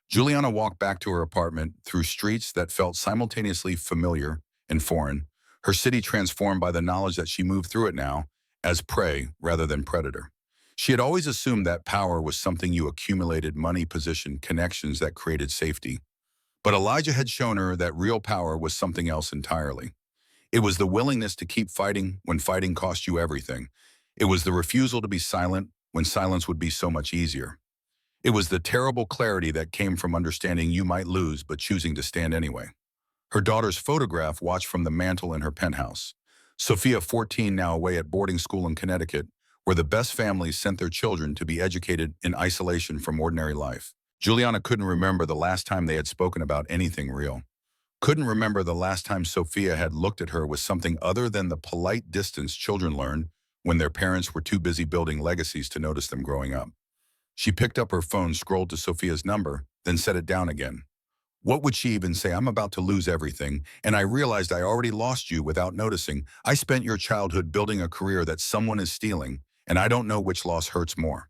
Juliana walked back to her apartment through streets that felt simultaneously familiar and foreign, her city transformed by the knowledge that she moved through it now as prey rather than predator. She had always assumed that power was something you accumulated, money, position, connections that created safety. But Elijah had shown her that real power was something else entirely. It was the willingness to keep fighting when fighting cost you everything. It was the refusal to be silent when silence would be so much easier. It was the terrible clarity that came from understanding you might lose but choosing to stand anyway. Her daughter's photograph watched from the mantel in her penthouse. Sophia, 14, now away at boarding school in Connecticut, where the best families sent their children to be educated in isolation from ordinary life. Juliana couldn't remember the last time they had spoken about anything real. Couldn't remember the last time Sophia had looked at her with something other than the polite distance children learn when their parents were too busy building legacies to notice them growing up. She picked up her phone, scrolled to Sophia's number, then set it down again. What would she even say? I'm about to lose everything, and I realized I already lost you without noticing. I spent your childhood building a career that someone is stealing, and I don't know which loss hurts more.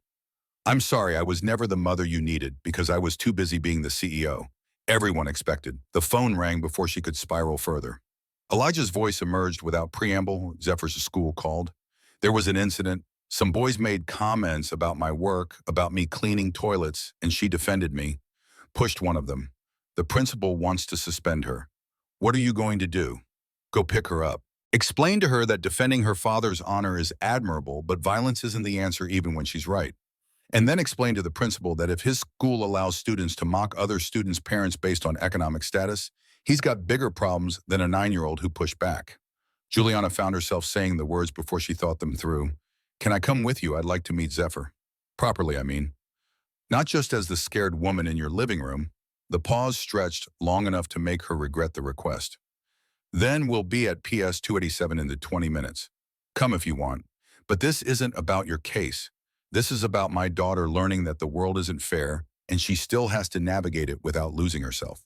I'm sorry I was never the mother you needed because I was too busy being the CEO. Everyone expected. The phone rang before she could spiral further. Elijah's voice emerged without preamble. Zephyr's school called. There was an incident. Some boys made comments about my work, about me cleaning toilets, and she defended me. Pushed one of them. The principal wants to suspend her. What are you going to do? Go pick her up. Explain to her that defending her father's honor is admirable, but violence isn't the answer even when she's right. And then explain to the principal that if his school allows students to mock other students' parents based on economic status, he's got bigger problems than a 9-year-old who pushed back. Juliana found herself saying the words before she thought them through. Can I come with you? I'd like to meet Zephyr. Properly, I mean. Not just as the scared woman in your living room. The pause stretched long enough to make her regret the request. Then we'll be at PS 287 in the 20 minutes. Come if you want. But this isn't about your case. This is about my daughter learning that the world isn't fair, and she still has to navigate it without losing herself.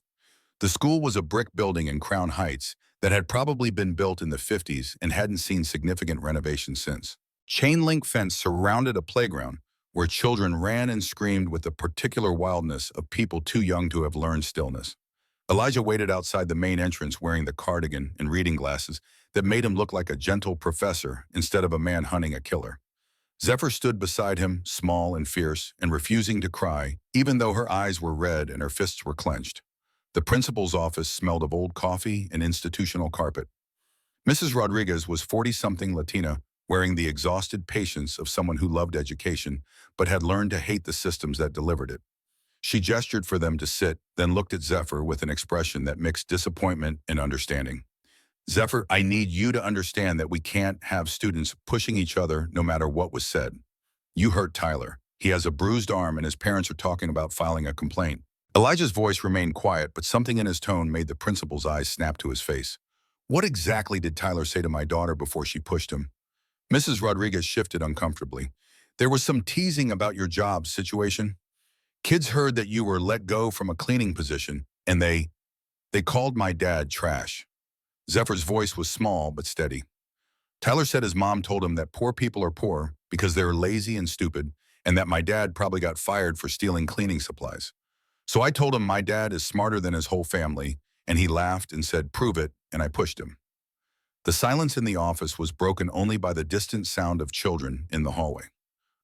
The school was a brick building in Crown Heights that had probably been built in the 50s and hadn't seen significant renovation since. Chain link fence surrounded a playground where children ran and screamed with the particular wildness of people too young to have learned stillness. Elijah waited outside the main entrance wearing the cardigan and reading glasses that made him look like a gentle professor instead of a man hunting a killer. Zephyr stood beside him, small and fierce, and refusing to cry, even though her eyes were red and her fists were clenched. The principal's office smelled of old coffee and institutional carpet. Mrs. Rodriguez was 40-something Latina, wearing the exhausted patience of someone who loved education, but had learned to hate the systems that delivered it. She gestured for them to sit, then looked at Zephyr with an expression that mixed disappointment and understanding. Zephyr, I need you to understand that we can't have students pushing each other no matter what was said. You hurt Tyler. He has a bruised arm and his parents are talking about filing a complaint. Elijah's voice remained quiet, but something in his tone made the principal's eyes snap to his face. What exactly did Tyler say to my daughter before she pushed him? Mrs. Rodriguez shifted uncomfortably. There was some teasing about your job situation. Kids heard that you were let go from a cleaning position, and they called my dad trash. Zephyr's voice was small but steady. Tyler said his mom told him that poor people are poor because they're lazy and stupid, and that my dad probably got fired for stealing cleaning supplies. So I told him my dad is smarter than his whole family, and he laughed and said, prove it, and I pushed him. The silence in the office was broken only by the distant sound of children in the hallway.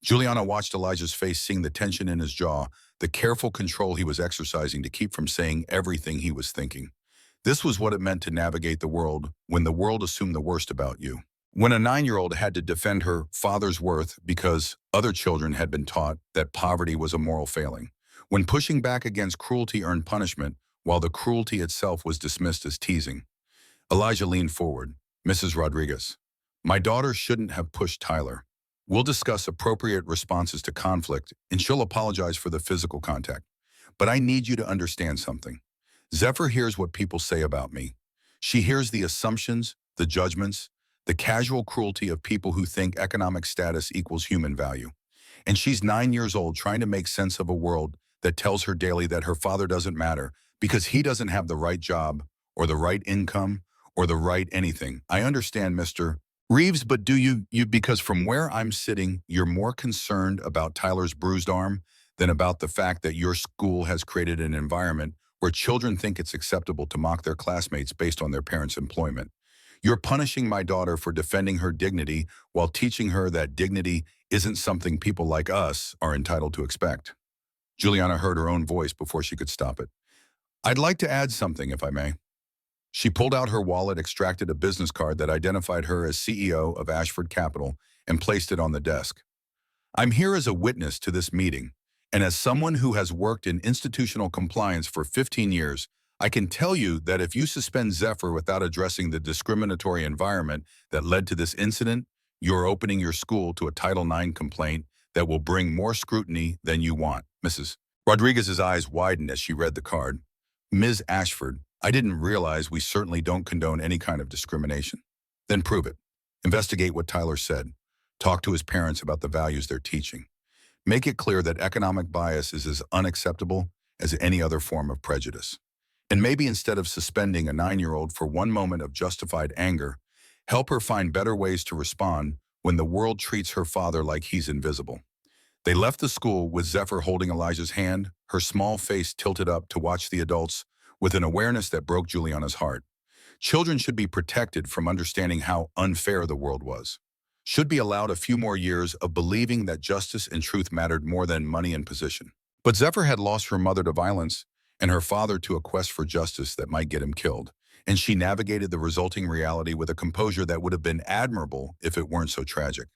Juliana watched Elijah's face, seeing the tension in his jaw, the careful control he was exercising to keep from saying everything he was thinking. This was what it meant to navigate the world when the world assumed the worst about you. When a 9-year-old had to defend her father's worth because other children had been taught that poverty was a moral failing. When pushing back against cruelty earned punishment, while the cruelty itself was dismissed as teasing. Elijah leaned forward. Mrs. Rodriguez, my daughter shouldn't have pushed Tyler. We'll discuss appropriate responses to conflict, and she'll apologize for the physical contact. But I need you to understand something. Zephyr hears what people say about me. She hears the assumptions, the judgments, the casual cruelty of people who think economic status equals human value. And she's 9 years old trying to make sense of a world that tells her daily that her father doesn't matter because he doesn't have the right job or the right income or the right anything. I understand, Mr. Reeves, but do you because from where I'm sitting, you're more concerned about Tyler's bruised arm than about the fact that your school has created an environment where children think it's acceptable to mock their classmates based on their parents' employment. You're punishing my daughter for defending her dignity while teaching her that dignity isn't something people like us are entitled to expect. Juliana heard her own voice before she could stop it. I'd like to add something, if I may. She pulled out her wallet, extracted a business card that identified her as CEO of Ashford Capital, and placed it on the desk. I'm here as a witness to this meeting, and as someone who has worked in institutional compliance for 15 years, I can tell you that if you suspend Zephyr without addressing the discriminatory environment that led to this incident, you're opening your school to a Title IX complaint that will bring more scrutiny than you want. Mrs. Rodriguez's eyes widened as she read the card. Ms. Ashford, I didn't realize we certainly don't condone any kind of discrimination. Then prove it. Investigate what Tyler said. Talk to his parents about the values they're teaching. Make it clear that economic bias is as unacceptable as any other form of prejudice. And maybe instead of suspending a 9-year-old for one moment of justified anger, help her find better ways to respond when the world treats her father like he's invisible. They left the school with Zephyr holding Elijah's hand, her small face tilted up to watch the adults with an awareness that broke Juliana's heart. Children should be protected from understanding how unfair the world was. Should be allowed a few more years of believing that justice and truth mattered more than money and position. But Zephyr had lost her mother to violence and her father to a quest for justice that might get him killed, and she navigated the resulting reality with a composure that would have been admirable if it weren't so tragic.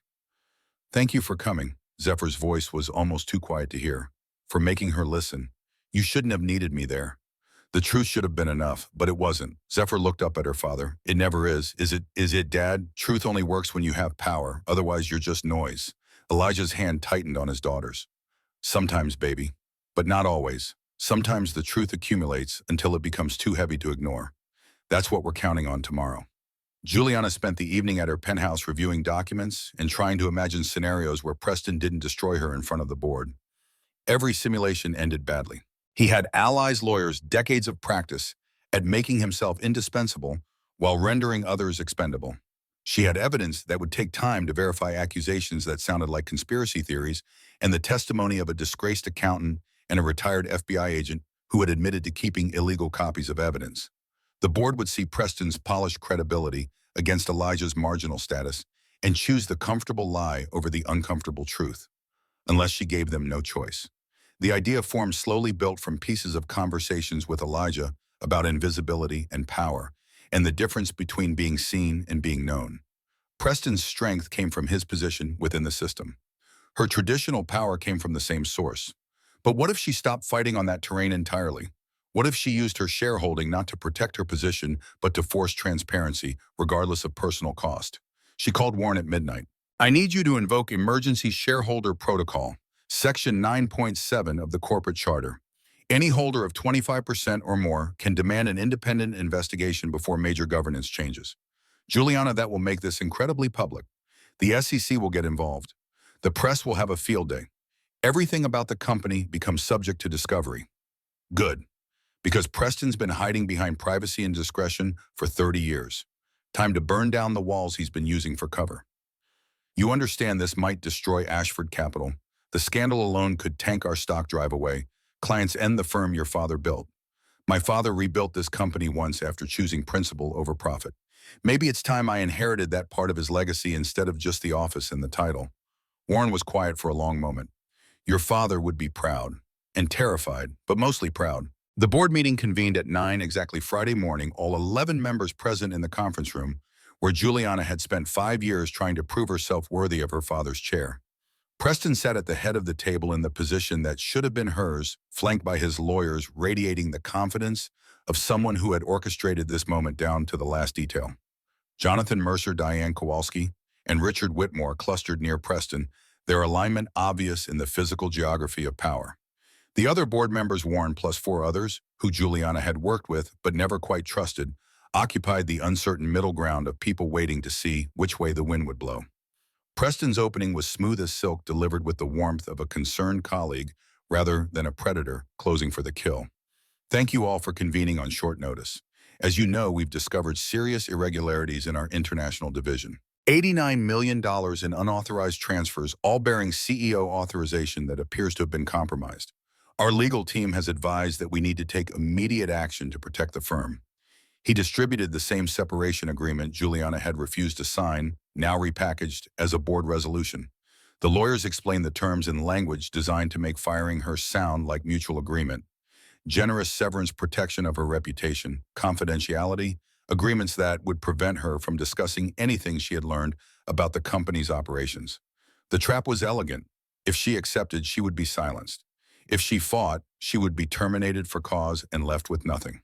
Thank you for coming. Zephyr's voice was almost too quiet to hear. For making her listen. You shouldn't have needed me there. The truth should have been enough, but it wasn't. Zephyr looked up at her father. It never is. Is it, Dad? Truth only works when you have power. Otherwise, you're just noise. Elijah's hand tightened on his daughter's. Sometimes, baby. But not always. Sometimes the truth accumulates until it becomes too heavy to ignore. That's what we're counting on tomorrow. Juliana spent the evening at her penthouse reviewing documents and trying to imagine scenarios where Preston didn't destroy her in front of the board. Every simulation ended badly. He had allies lawyers, decades of practice at making himself indispensable while rendering others expendable. She had evidence that would take time to verify accusations that sounded like conspiracy theories and the testimony of a disgraced accountant and a retired FBI agent who had admitted to keeping illegal copies of evidence. The board would see Preston's polished credibility against Elijah's marginal status and choose the comfortable lie over the uncomfortable truth, unless she gave them no choice. The idea formed slowly built from pieces of conversations with Elijah about invisibility and power, and the difference between being seen and being known. Preston's strength came from his position within the system. Her traditional power came from the same source. But what if she stopped fighting on that terrain entirely? What if she used her shareholding not to protect her position, but to force transparency, regardless of personal cost? She called Warren at midnight. I need you to invoke Emergency Shareholder Protocol, Section 9.7 of the Corporate Charter. Any holder of 25% or more can demand an independent investigation before major governance changes. Juliana, that will make this incredibly public. The SEC will get involved. The press will have a field day. Everything about the company becomes subject to discovery. Good. Because Preston's been hiding behind privacy and discretion for 30 years. Time to burn down the walls he's been using for cover. You understand this might destroy Ashford Capital. The scandal alone could tank our stock drive away. Clients end the firm your father built. My father rebuilt this company once after choosing principle over profit. Maybe it's time I inherited that part of his legacy instead of just the office and the title. Warren was quiet for a long moment. Your father would be proud and terrified, but mostly proud. The board meeting convened at 9 exactly Friday morning, all 11 members present in the conference room, where Juliana had spent 5 years trying to prove herself worthy of her father's chair. Preston sat at the head of the table in the position that should have been hers, flanked by his lawyers radiating the confidence of someone who had orchestrated this moment down to the last detail. Jonathan Mercer, Diane Kowalski, and Richard Whitmore clustered near Preston, their alignment obvious in the physical geography of power. The other board members, Warren plus 4 others, who Juliana had worked with but never quite trusted, occupied the uncertain middle ground of people waiting to see which way the wind would blow. Preston's opening was smooth as silk, delivered with the warmth of a concerned colleague rather than a predator closing for the kill. Thank you all for convening on short notice. As you know, we've discovered serious irregularities in our international division. $89 million in unauthorized transfers, all bearing CEO authorization that appears to have been compromised. Our legal team has advised that we need to take immediate action to protect the firm. He distributed the same separation agreement Juliana had refused to sign, now repackaged as a board resolution. The lawyers explained the terms in language designed to make firing her sound like mutual agreement. Generous severance protection of her reputation, confidentiality, agreements that would prevent her from discussing anything she had learned about the company's operations. The trap was elegant. If she accepted, she would be silenced. If she fought, she would be terminated for cause and left with nothing.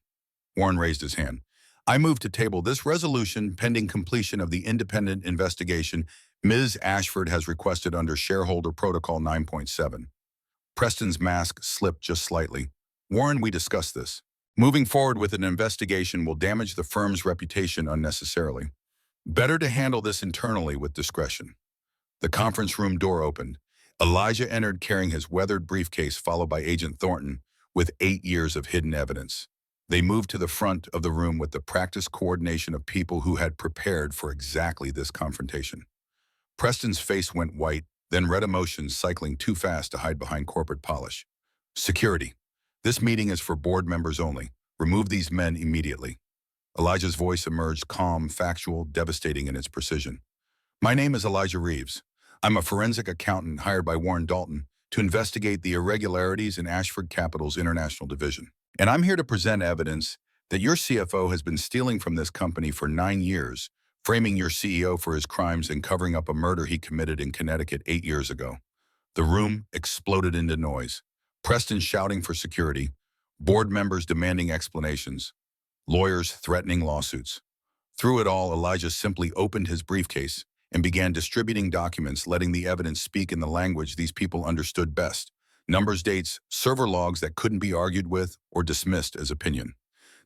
Warren raised his hand. I move to table this resolution pending completion of the independent investigation Ms. Ashford has requested under Shareholder Protocol 9.7. Preston's mask slipped just slightly. Warren, we discussed this. Moving forward with an investigation will damage the firm's reputation unnecessarily. Better to handle this internally with discretion. The conference room door opened. Elijah entered carrying his weathered briefcase, followed by Agent Thornton with 8 years of hidden evidence. They moved to the front of the room with the practiced coordination of people who had prepared for exactly this confrontation. Preston's face went white, then red, emotions cycling too fast to hide behind corporate polish. Security. This meeting is for board members only. Remove these men immediately. Elijah's voice emerged calm, factual, devastating in its precision. My name is Elijah Reeves. I'm a forensic accountant hired by Warren Dalton to investigate the irregularities in Ashford Capital's international division. And I'm here to present evidence that your CFO has been stealing from this company for 9 years, framing your CEO for his crimes and covering up a murder he committed in Connecticut 8 years ago. The room exploded into noise. Preston shouting for security, board members demanding explanations, lawyers threatening lawsuits. Through it all, Elijah simply opened his briefcase and began distributing documents, letting the evidence speak in the language these people understood best. Numbers, dates, server logs that couldn't be argued with or dismissed as opinion.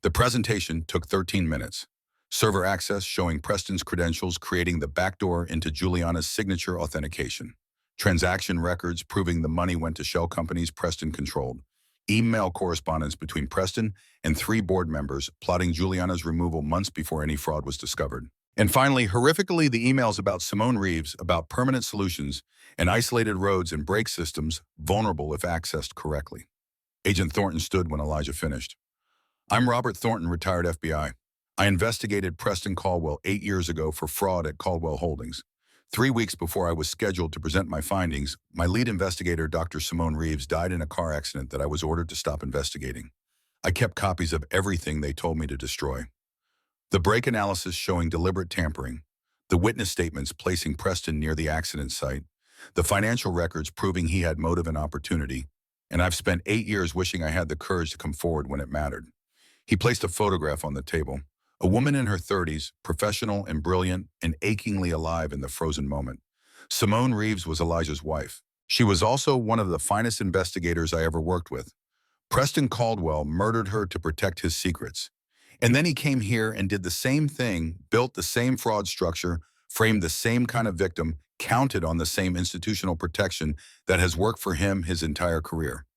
The presentation took 13 minutes. Server access showing Preston's credentials, creating the backdoor into Juliana's signature authentication. Transaction records proving the money went to shell companies Preston controlled. Email correspondence between Preston and 3 board members plotting Juliana's removal months before any fraud was discovered. And finally, horrifically, the emails about Simone Reeves, about permanent solutions and isolated roads and brake systems vulnerable if accessed correctly. Agent Thornton stood when Elijah finished. I'm Robert Thornton, retired FBI. I investigated Preston Caldwell 8 years ago for fraud at Caldwell Holdings. 3 weeks before I was scheduled to present my findings, my lead investigator, Dr. Simone Reeves, died in a car accident that I was ordered to stop investigating. I kept copies of everything they told me to destroy. The brake analysis showing deliberate tampering, the witness statements placing Preston near the accident site, the financial records proving he had motive and opportunity, and I've spent 8 years wishing I had the courage to come forward when it mattered. He placed a photograph on the table. A woman in her 30s, professional and brilliant and achingly alive in the frozen moment. Simone Reeves was Elijah's wife. She was also one of the finest investigators I ever worked with. Preston Caldwell murdered her to protect his secrets. And then he came here and did the same thing, built the same fraud structure, framed the same kind of victim, counted on the same institutional protection that has worked for him his entire career.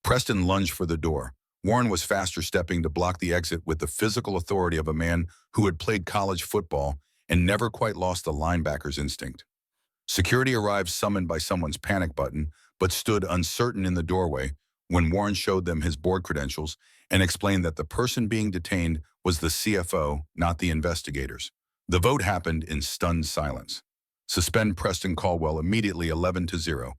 Preston lunged for the door. Warren was faster, stepping to block the exit with the physical authority of a man who had played college football and never quite lost the linebacker's instinct. Security arrived, summoned by someone's panic button, but stood uncertain in the doorway when Warren showed them his board credentials and explained that the person being detained was the CFO, not the investigators. The vote happened in stunned silence. Suspend Preston Caldwell immediately, 11-0.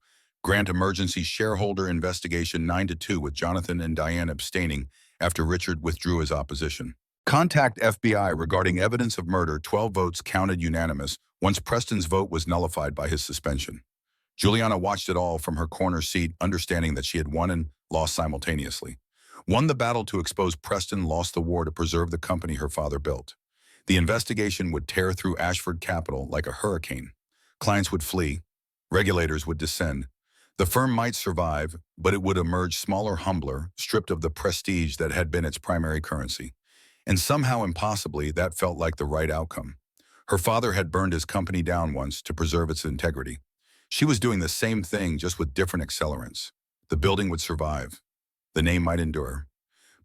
Grant emergency shareholder investigation, 9-2, with Jonathan and Diane abstaining after Richard withdrew his opposition. Contact FBI regarding evidence of murder, 12 votes counted unanimous once Preston's vote was nullified by his suspension. Juliana watched it all from her corner seat, understanding that she had won and lost simultaneously. Won the battle to expose Preston, lost the war to preserve the company her father built. The investigation would tear through Ashford Capital like a hurricane. Clients would flee. Regulators would descend. The firm might survive, but it would emerge smaller, humbler, stripped of the prestige that had been its primary currency. And somehow, impossibly, that felt like the right outcome. Her father had burned his company down once to preserve its integrity. She was doing the same thing, just with different accelerants. The building would survive. The name might endure.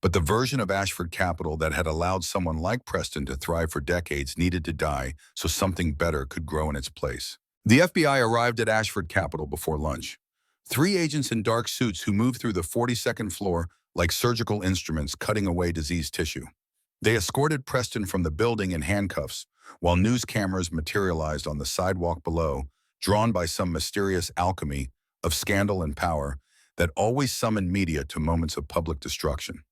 But the version of Ashford Capital that had allowed someone like Preston to thrive for decades needed to die so something better could grow in its place. The FBI arrived at Ashford Capital before lunch. 3 agents in dark suits who moved through the 42nd floor like surgical instruments cutting away diseased tissue. They escorted Preston from the building in handcuffs, while news cameras materialized on the sidewalk below, drawn by some mysterious alchemy of scandal and power that always summoned media to moments of public destruction.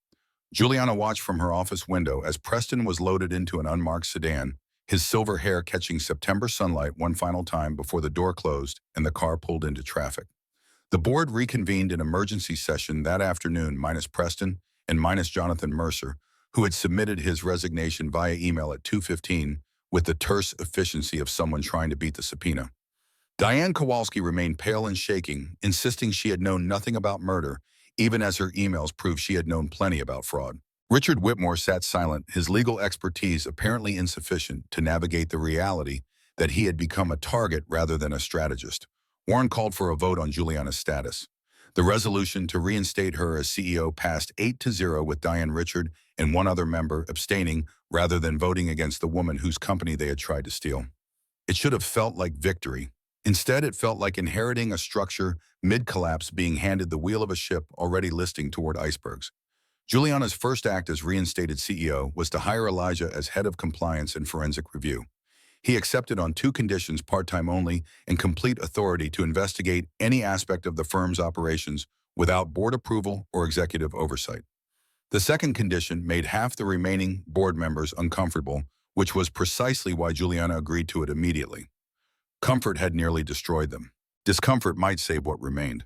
Juliana watched from her office window as Preston was loaded into an unmarked sedan, his silver hair catching September sunlight one final time before the door closed and the car pulled into traffic. The board reconvened in emergency session that afternoon, minus Preston and minus Jonathan Mercer, who had submitted his resignation via email at 2:15 with the terse efficiency of someone trying to beat the subpoena. Diane Kowalski remained pale and shaking, insisting she had known nothing about murder, even as her emails proved she had known plenty about fraud. Richard Whitmore sat silent, his legal expertise apparently insufficient to navigate the reality that he had become a target rather than a strategist. Warren called for a vote on Juliana's status. The resolution to reinstate her as CEO passed 8-0 with Diane Richard and one other member abstaining rather than voting against the woman whose company they had tried to steal. It should have felt like victory. Instead, it felt like inheriting a structure mid-collapse being handed the wheel of a ship already listing toward icebergs. Juliana's first act as reinstated CEO was to hire Elijah as head of compliance and forensic review. He accepted on 2 conditions: part-time only and complete authority to investigate any aspect of the firm's operations without board approval or executive oversight. The second condition made half the remaining board members uncomfortable, which was precisely why Juliana agreed to it immediately. Comfort had nearly destroyed them. Discomfort might save what remained.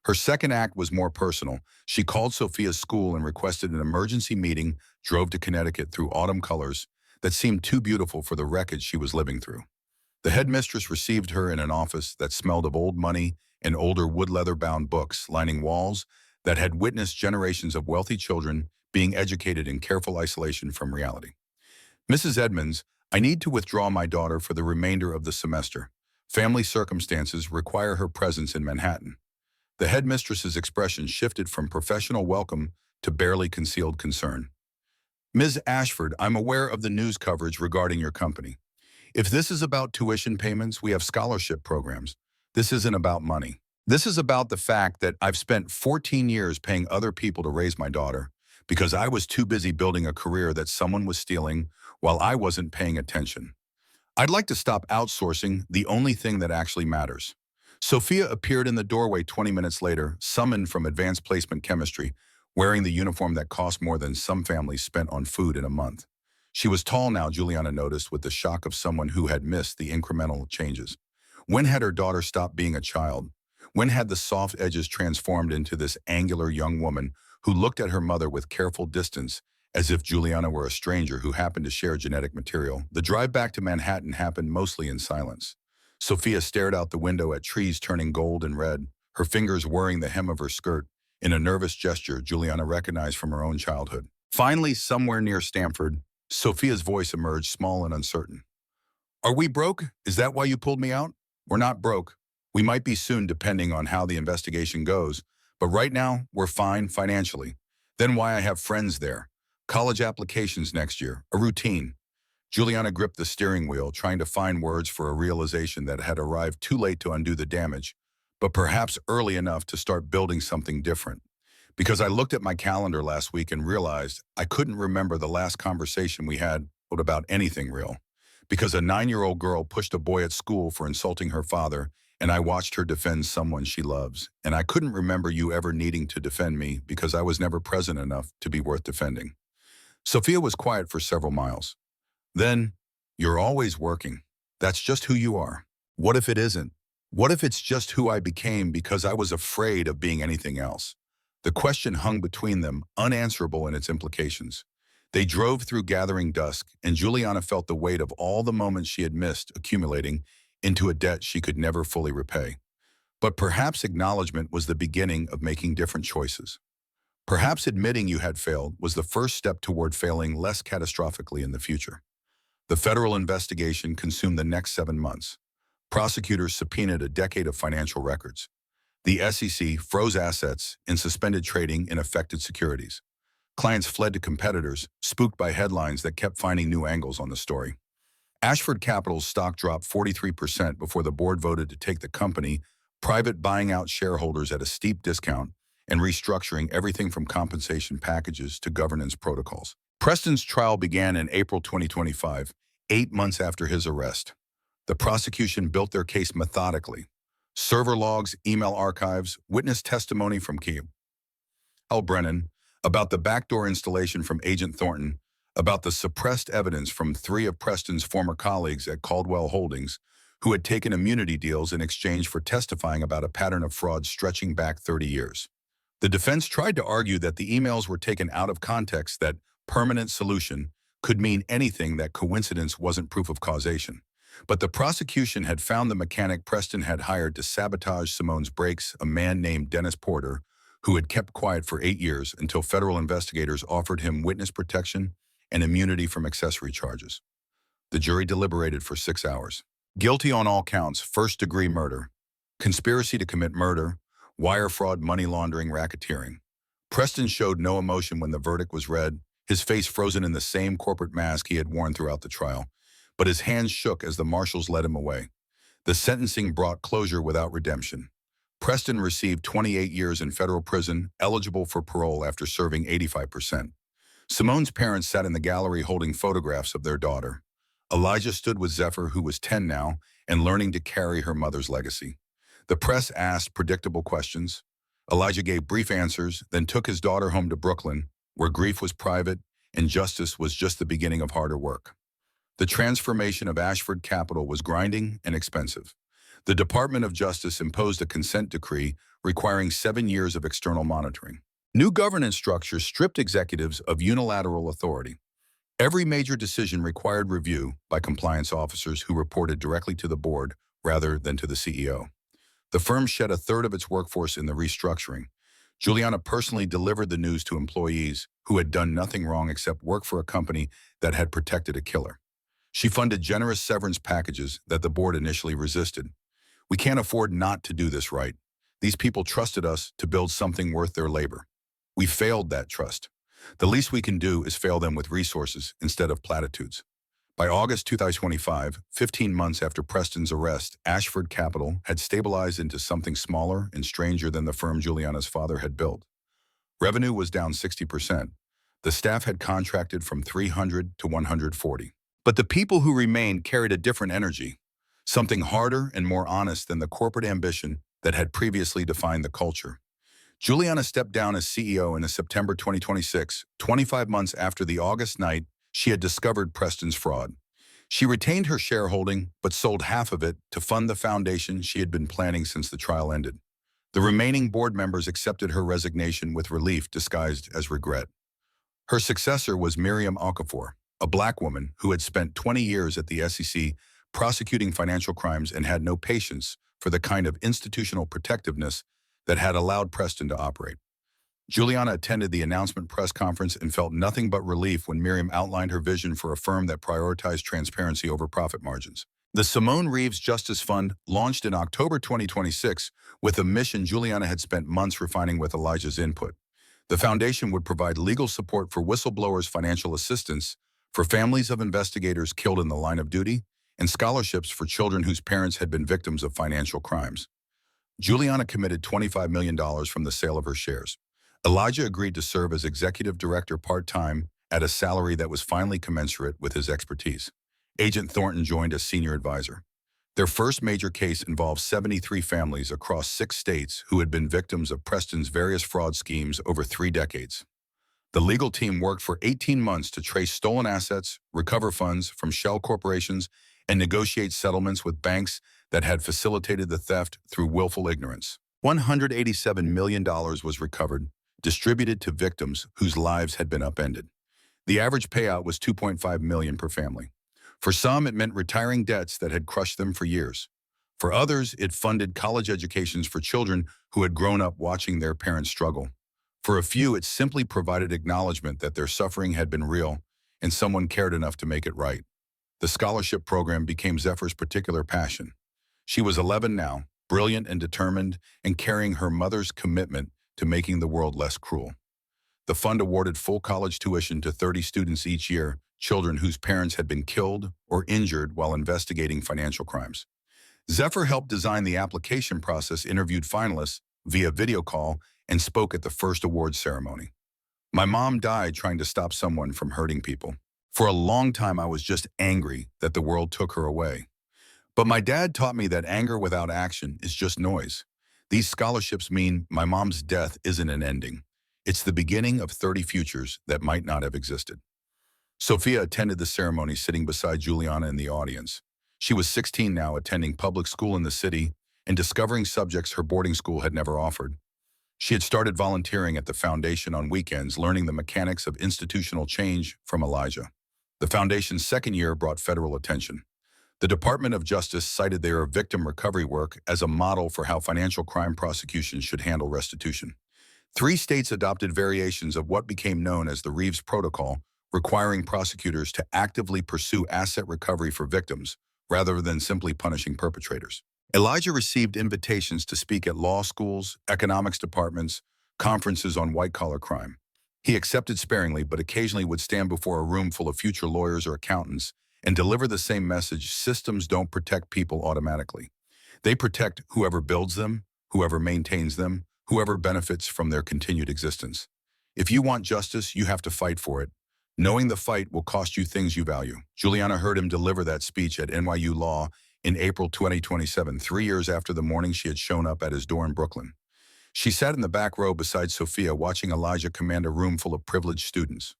Her second act was more personal. She called Sophia's school and requested an emergency meeting, drove to Connecticut through autumn colors that seemed too beautiful for the wreckage she was living through. The headmistress received her in an office that smelled of old money and older wood leather-bound books lining walls that had witnessed generations of wealthy children being educated in careful isolation from reality. "Mrs. Edmonds, I need to withdraw my daughter for the remainder of the semester. Family circumstances require her presence in Manhattan." The headmistress's expression shifted from professional welcome to barely concealed concern. "Ms. Ashford, I'm aware of the news coverage regarding your company. If this is about tuition payments, we have scholarship programs. This isn't about money. This is about the fact that I've spent 14 years paying other people to raise my daughter because I was too busy building a career that someone was stealing while I wasn't paying attention. I'd like to stop outsourcing the only thing that actually matters." Sophia appeared in the doorway 20 minutes later, summoned from advanced placement chemistry, wearing the uniform that cost more than some families spent on food in a month. She was tall now, Juliana noticed, with the shock of someone who had missed the incremental changes. When had her daughter stopped being a child? When had the soft edges transformed into this angular young woman who looked at her mother with careful distance, as if Juliana were a stranger who happened to share genetic material? The drive back to Manhattan happened mostly in silence. Sophia stared out the window at trees turning gold and red, her fingers whirring the hem of her skirt in a nervous gesture Juliana recognized from her own childhood. Finally, somewhere near Stamford, Sophia's voice emerged, small and uncertain. "Are we broke? Is that why you pulled me out?" "We're not broke. We might be soon depending on how the investigation goes, but right now we're fine financially. Then why I have friends there. College applications next year, a routine." Juliana gripped the steering wheel, trying to find words for a realization that had arrived too late to undo the damage, but perhaps early enough to start building something different. "Because I looked at my calendar last week and realized I couldn't remember the last conversation we had about anything real. Because a 9-year-old girl pushed a boy at school for insulting her father, and I watched her defend someone she loves. And I couldn't remember you ever needing to defend me because I was never present enough to be worth defending." Sophia was quiet for several miles. Then, "You're always working. That's just who you are. What if it isn't? What if it's just who I became because I was afraid of being anything else?" The question hung between them, unanswerable in its implications. They drove through gathering dusk, and Juliana felt the weight of all the moments she had missed accumulating into a debt she could never fully repay. But perhaps acknowledgement was the beginning of making different choices. Perhaps admitting you had failed was the first step toward failing less catastrophically in the future. The federal investigation consumed the next 7 months. Prosecutors subpoenaed a decade of financial records. The SEC froze assets and suspended trading in affected securities. Clients fled to competitors, spooked by headlines that kept finding new angles on the story. Ashford Capital's stock dropped 43% before the board voted to take the company private, buying out shareholders at a steep discount and restructuring everything from compensation packages to governance protocols. Preston's trial began in April 2025, 8 months after his arrest. The prosecution built their case methodically. Server logs, email archives, witness testimony from L. Brennan, about the backdoor installation from Agent Thornton, about the suppressed evidence from 3 of Preston's former colleagues at Caldwell Holdings, who had taken immunity deals in exchange for testifying about a pattern of fraud stretching back 30 years. The defense tried to argue that the emails were taken out of context, that permanent solution could mean anything, that coincidence wasn't proof of causation. But the prosecution had found the mechanic Preston had hired to sabotage Simone's brakes, a man named Dennis Porter, who had kept quiet for 8 years until federal investigators offered him witness protection and immunity from accessory charges. The jury deliberated for 6 hours. Guilty on all counts: first-degree murder, conspiracy to commit murder, wire fraud, money laundering, racketeering. Preston showed no emotion when the verdict was read, his face frozen in the same corporate mask he had worn throughout the trial, but his hands shook as the marshals led him away. The sentencing brought closure without redemption. Preston received 28 years in federal prison, eligible for parole after serving 85%. Simone's parents sat in the gallery holding photographs of their daughter. Elijah stood with Zephyr, who was 10 now, and learning to carry her mother's legacy. The press asked predictable questions. Elijah gave brief answers, then took his daughter home to Brooklyn, where grief was private and justice was just the beginning of harder work. The transformation of Ashford Capital was grinding and expensive. The Department of Justice imposed a consent decree requiring 7 years of external monitoring. New governance structures stripped executives of unilateral authority. Every major decision required review by compliance officers who reported directly to the board rather than to the CEO. The firm shed a third of its workforce in the restructuring. Juliana personally delivered the news to employees who had done nothing wrong except work for a company that had protected a killer. She funded generous severance packages that the board initially resisted. "We can't afford not to do this right. These people trusted us to build something worth their labor. We failed that trust. The least we can do is fail them with resources instead of platitudes." By August 2025, 15 months after Preston's arrest, Ashford Capital had stabilized into something smaller and stranger than the firm Juliana's father had built. Revenue was down 60%. The staff had contracted from 300 to 140. But the people who remained carried a different energy, something harder and more honest than the corporate ambition that had previously defined the culture. Juliana stepped down as CEO in September 2026, 25 months after the August night she had discovered Preston's fraud. She retained her shareholding, but sold half of it to fund the foundation she had been planning since the trial ended. The remaining board members accepted her resignation with relief disguised as regret. Her successor was Miriam Okafor, a black woman who had spent 20 years at the SEC prosecuting financial crimes and had no patience for the kind of institutional protectiveness that had allowed Preston to operate. Juliana attended the announcement press conference and felt nothing but relief when Miriam outlined her vision for a firm that prioritized transparency over profit margins. The Simone Reeves Justice Fund launched in October 2026 with a mission Juliana had spent months refining with Elijah's input. The foundation would provide legal support for whistleblowers, financial assistance for families of investigators killed in the line of duty, and scholarships for children whose parents had been victims of financial crimes. Juliana committed $25 million from the sale of her shares. Elijah agreed to serve as executive director part-time at a salary that was finally commensurate with his expertise. Agent Thornton joined as senior advisor. Their first major case involved 73 families across 6 states who had been victims of Preston's various fraud schemes over 3 decades. The legal team worked for 18 months to trace stolen assets, recover funds from shell corporations, and negotiate settlements with banks that had facilitated the theft through willful ignorance. $187 million was recovered, distributed to victims whose lives had been upended. The average payout was $2.5 million per family. For some, it meant retiring debts that had crushed them for years. For others, it funded college educations for children who had grown up watching their parents struggle. For a few, it simply provided acknowledgement that their suffering had been real and someone cared enough to make it right. The scholarship program became Zephyr's particular passion. She was 11 now, brilliant and determined, and carrying her mother's commitment to making the world less cruel. The fund awarded full college tuition to 30 students each year, children whose parents had been killed or injured while investigating financial crimes. Zephyr helped design the application process, interviewed finalists via video call, and spoke at the first awards ceremony. "My mom died trying to stop someone from hurting people. For a long time, I was just angry that the world took her away. But my dad taught me that anger without action is just noise. These scholarships mean my mom's death isn't an ending. It's the beginning of 30 futures that might not have existed." Sophia attended the ceremony sitting beside Juliana in the audience. She was 16 now, attending public school in the city and discovering subjects her boarding school had never offered. She had started volunteering at the foundation on weekends, learning the mechanics of institutional change from Elijah. The foundation's second year brought federal attention. The Department of Justice cited their victim recovery work as a model for how financial crime prosecutions should handle restitution. 3 states adopted variations of what became known as the Reeves Protocol, requiring prosecutors to actively pursue asset recovery for victims rather than simply punishing perpetrators. Elijah received invitations to speak at law schools, economics departments, conferences on white-collar crime. He accepted sparingly, but occasionally would stand before a room full of future lawyers or accountants and deliver the same message: systems don't protect people automatically. They protect whoever builds them, whoever maintains them, whoever benefits from their continued existence. If you want justice, you have to fight for it. Knowing the fight will cost you things you value. Juliana heard him deliver that speech at NYU Law in April 2027, 3 years after the morning she had shown up at his door in Brooklyn. She sat in the back row beside Sophia, watching Elijah command a room full of privileged students.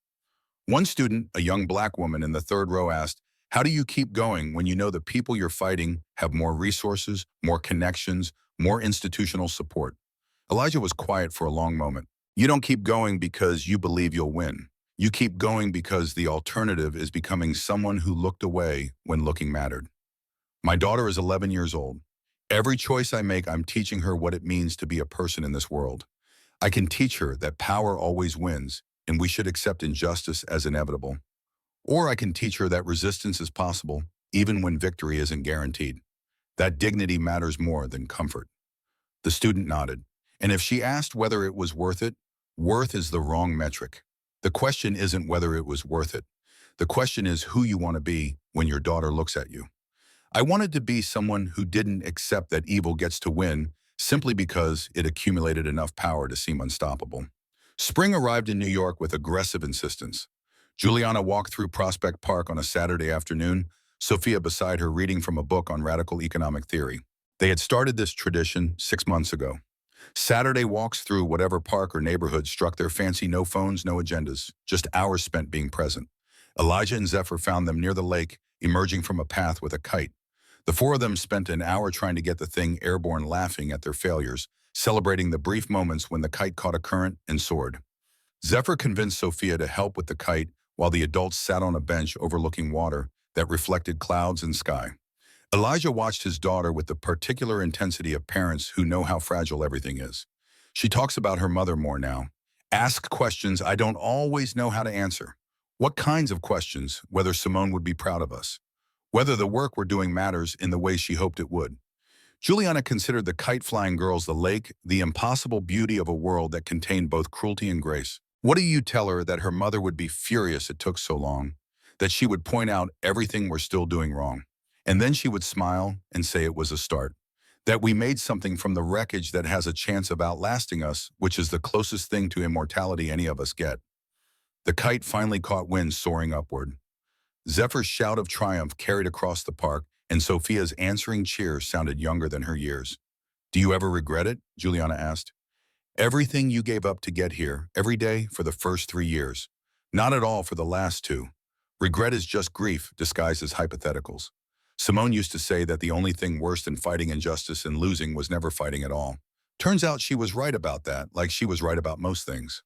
One student, a young black woman in the third row, asked, "How do you keep going when you know the people you're fighting have more resources, more connections, more institutional support?" Elijah was quiet for a long moment. "You don't keep going because you believe you'll win. You keep going because the alternative is becoming someone who looked away when looking mattered. My daughter is 11 years old. Every choice I make, I'm teaching her what it means to be a person in this world. I can teach her that power always wins, and we should accept injustice as inevitable. Or I can teach her that resistance is possible, even when victory isn't guaranteed. That dignity matters more than comfort." The student nodded. "And if she asked whether it was worth it, worth is the wrong metric. The question isn't whether it was worth it. The question is who you want to be when your daughter looks at you." I wanted to be someone who didn't accept that evil gets to win simply because it accumulated enough power to seem unstoppable. Spring arrived in New York with aggressive insistence. Juliana walked through Prospect Park on a Saturday afternoon, Sophia beside her reading from a book on radical economic theory. They had started this tradition 6 months ago. Saturday walks through whatever park or neighborhood struck their fancy: no phones, no agendas, just hours spent being present. Elijah and Zephyr found them near the lake, emerging from a path with a kite. The four of them spent an hour trying to get the thing airborne, laughing at their failures, celebrating the brief moments when the kite caught a current and soared. Zephyr convinced Sophia to help with the kite while the adults sat on a bench overlooking water that reflected clouds and sky. Elijah watched his daughter with the particular intensity of parents who know how fragile everything is. She talks about her mother more now. "Ask questions I don't always know how to answer." What kinds of questions? Whether Simone would be proud of us. Whether the work we're doing matters in the way she hoped it would. Juliana considered the kite-flying girls, the lake, the impossible beauty of a world that contained both cruelty and grace. What do you tell her? That her mother would be furious it took so long, that she would point out everything we're still doing wrong, and then she would smile and say it was a start, that we made something from the wreckage that has a chance of outlasting us, which is the closest thing to immortality any of us get. The kite finally caught wind, soaring upward. Zephyr's shout of triumph carried across the park, and Sophia's answering cheer sounded younger than her years. "Do you ever regret it?" Juliana asked. "Everything you gave up to get here, every day for the first 3 years. Not at all for the last two. Regret is just grief disguised as hypotheticals. Simone used to say that the only thing worse than fighting injustice and losing was never fighting at all. Turns out she was right about that, like she was right about most things."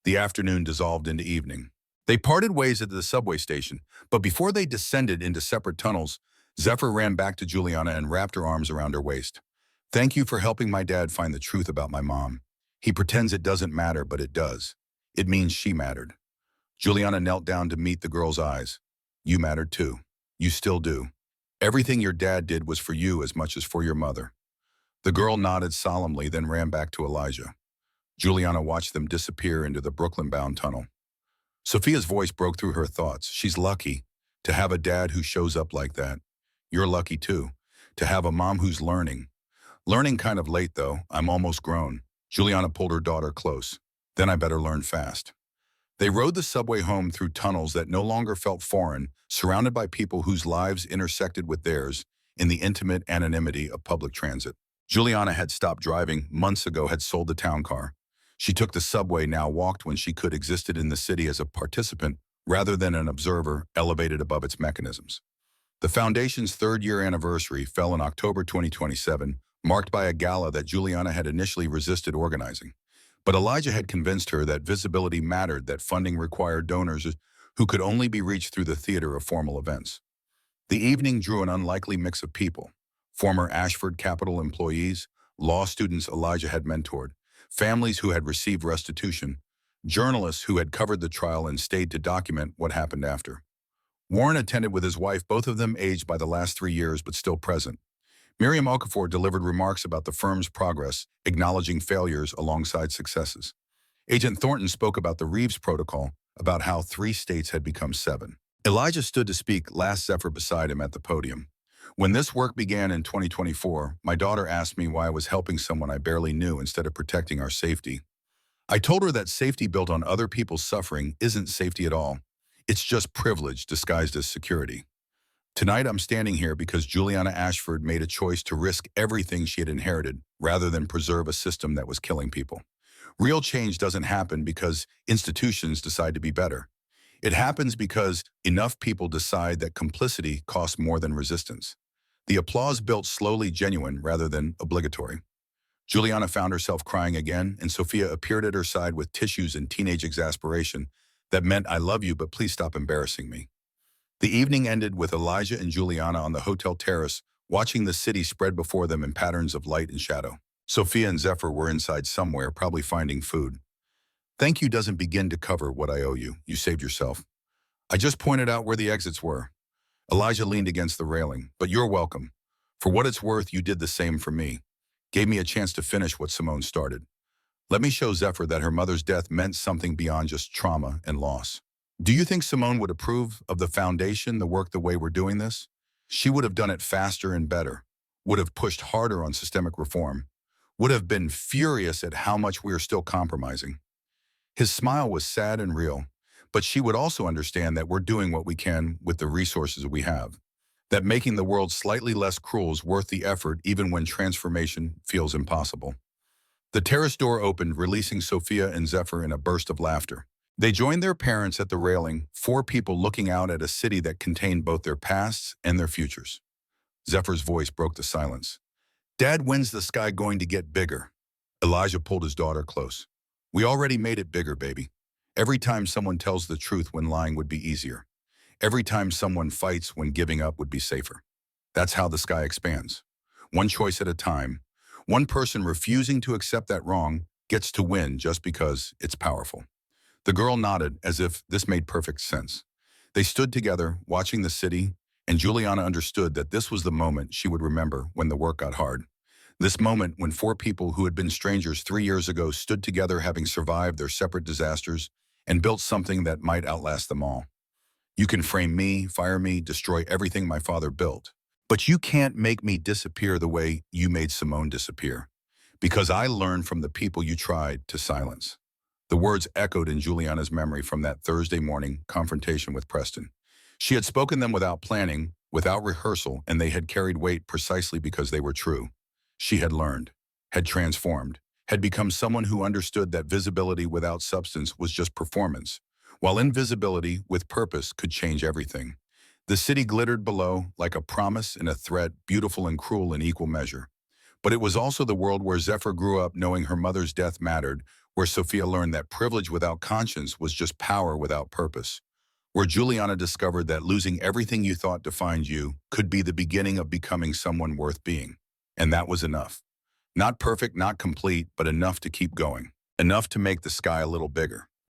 The afternoon dissolved into evening. They parted ways at the subway station, but before they descended into separate tunnels, Zephyr ran back to Juliana and wrapped her arms around her waist. "Thank you for helping my dad find the truth about my mom. He pretends it doesn't matter, but it does. It means she mattered." Juliana knelt down to meet the girl's eyes. "You mattered too. You still do. Everything your dad did was for you as much as for your mother." The girl nodded solemnly, then ran back to Elijah. Juliana watched them disappear into the Brooklyn-bound tunnel. Sophia's voice broke through her thoughts. "She's lucky to have a dad who shows up like that. You're lucky too, to have a mom who's learning. Learning kind of late though. I'm almost grown." Juliana pulled her daughter close. "Then I better learn fast." They rode the subway home through tunnels that no longer felt foreign, surrounded by people whose lives intersected with theirs in the intimate anonymity of public transit. Juliana had stopped driving months ago, had sold the town car. She took the subway, now walked when she could, existed in the city as a participant rather than an observer, elevated above its mechanisms. The Foundation's third-year anniversary fell in October 2027, marked by a gala that Juliana had initially resisted organizing. But Elijah had convinced her that visibility mattered, that funding required donors who could only be reached through the theater of formal events. The evening drew an unlikely mix of people: former Ashford Capital employees, law students Elijah had mentored, families who had received restitution, journalists who had covered the trial and stayed to document what happened after. Warren attended with his wife, both of them aged by the last 3 years but still present. Miriam Okafor delivered remarks about the firm's progress, acknowledging failures alongside successes. Agent Thornton spoke about the Reeves Protocol, about how 3 states had become 7. Elijah stood to speak, last Zephyr beside him at the podium. When this work began in 2024, my daughter asked me why I was helping someone I barely knew instead of protecting our safety. I told her that safety built on other people's suffering isn't safety at all. It's just privilege disguised as security. Tonight I'm standing here because Juliana Ashford made a choice to risk everything she had inherited rather than preserve a system that was killing people. Real change doesn't happen because institutions decide to be better. It happens because enough people decide that complicity costs more than resistance. The applause built slowly genuine rather than obligatory. Juliana found herself crying again, and Sophia appeared at her side with tissues and teenage exasperation that meant, "I love you, but please stop embarrassing me." The evening ended with Elijah and Juliana on the hotel terrace, watching the city spread before them in patterns of light and shadow. Sophia and Zephyr were inside somewhere, probably finding food. "Thank you doesn't begin to cover what I owe you. You saved yourself. I just pointed out where the exits were." Elijah leaned against the railing. "But you're welcome. For what it's worth, you did the same for me. Gave me a chance to finish what Simone started. Let me show Zephyr that her mother's death meant something beyond just trauma and loss." Do you think Simone would approve of the foundation, the work, the way we're doing this? She would have done it faster and better, would have pushed harder on systemic reform, would have been furious at how much we are still compromising. His smile was sad and real, but she would also understand that we're doing what we can with the resources we have, that making the world slightly less cruel is worth the effort even when transformation feels impossible. The terrace door opened, releasing Sophia and Zephyr in a burst of laughter. They joined their parents at the railing, 4 people looking out at a city that contained both their pasts and their futures. Zephyr's voice broke the silence. "Dad, when's the sky going to get bigger?" Elijah pulled his daughter close. "We already made it bigger, baby. Every time someone tells the truth when lying would be easier. Every time someone fights when giving up would be safer. That's how the sky expands. One choice at a time. One person refusing to accept that wrong gets to win just because it's powerful." The girl nodded as if this made perfect sense. They stood together, watching the city, and Juliana understood that this was the moment she would remember when the work got hard. This moment when 4 people who had been strangers 3 years ago stood together, having survived their separate disasters, and built something that might outlast them all. "You can frame me, fire me, destroy everything my father built. But you can't make me disappear the way you made Simone disappear. Because I learned from the people you tried to silence." The words echoed in Juliana's memory from that Thursday morning confrontation with Preston. She had spoken them without planning, without rehearsal, and they had carried weight precisely because they were true. She had learned, had transformed, had become someone who understood that visibility without substance was just performance, while invisibility with purpose could change everything. The city glittered below like a promise and a threat, beautiful and cruel in equal measure. But it was also the world where Zephyr grew up knowing her mother's death mattered, where Sophia learned that privilege without conscience was just power without purpose, where Juliana discovered that losing everything you thought defined you could be the beginning of becoming someone worth being. And that was enough. Not perfect, not complete, but enough to keep going. Enough to make the sky a little bigger.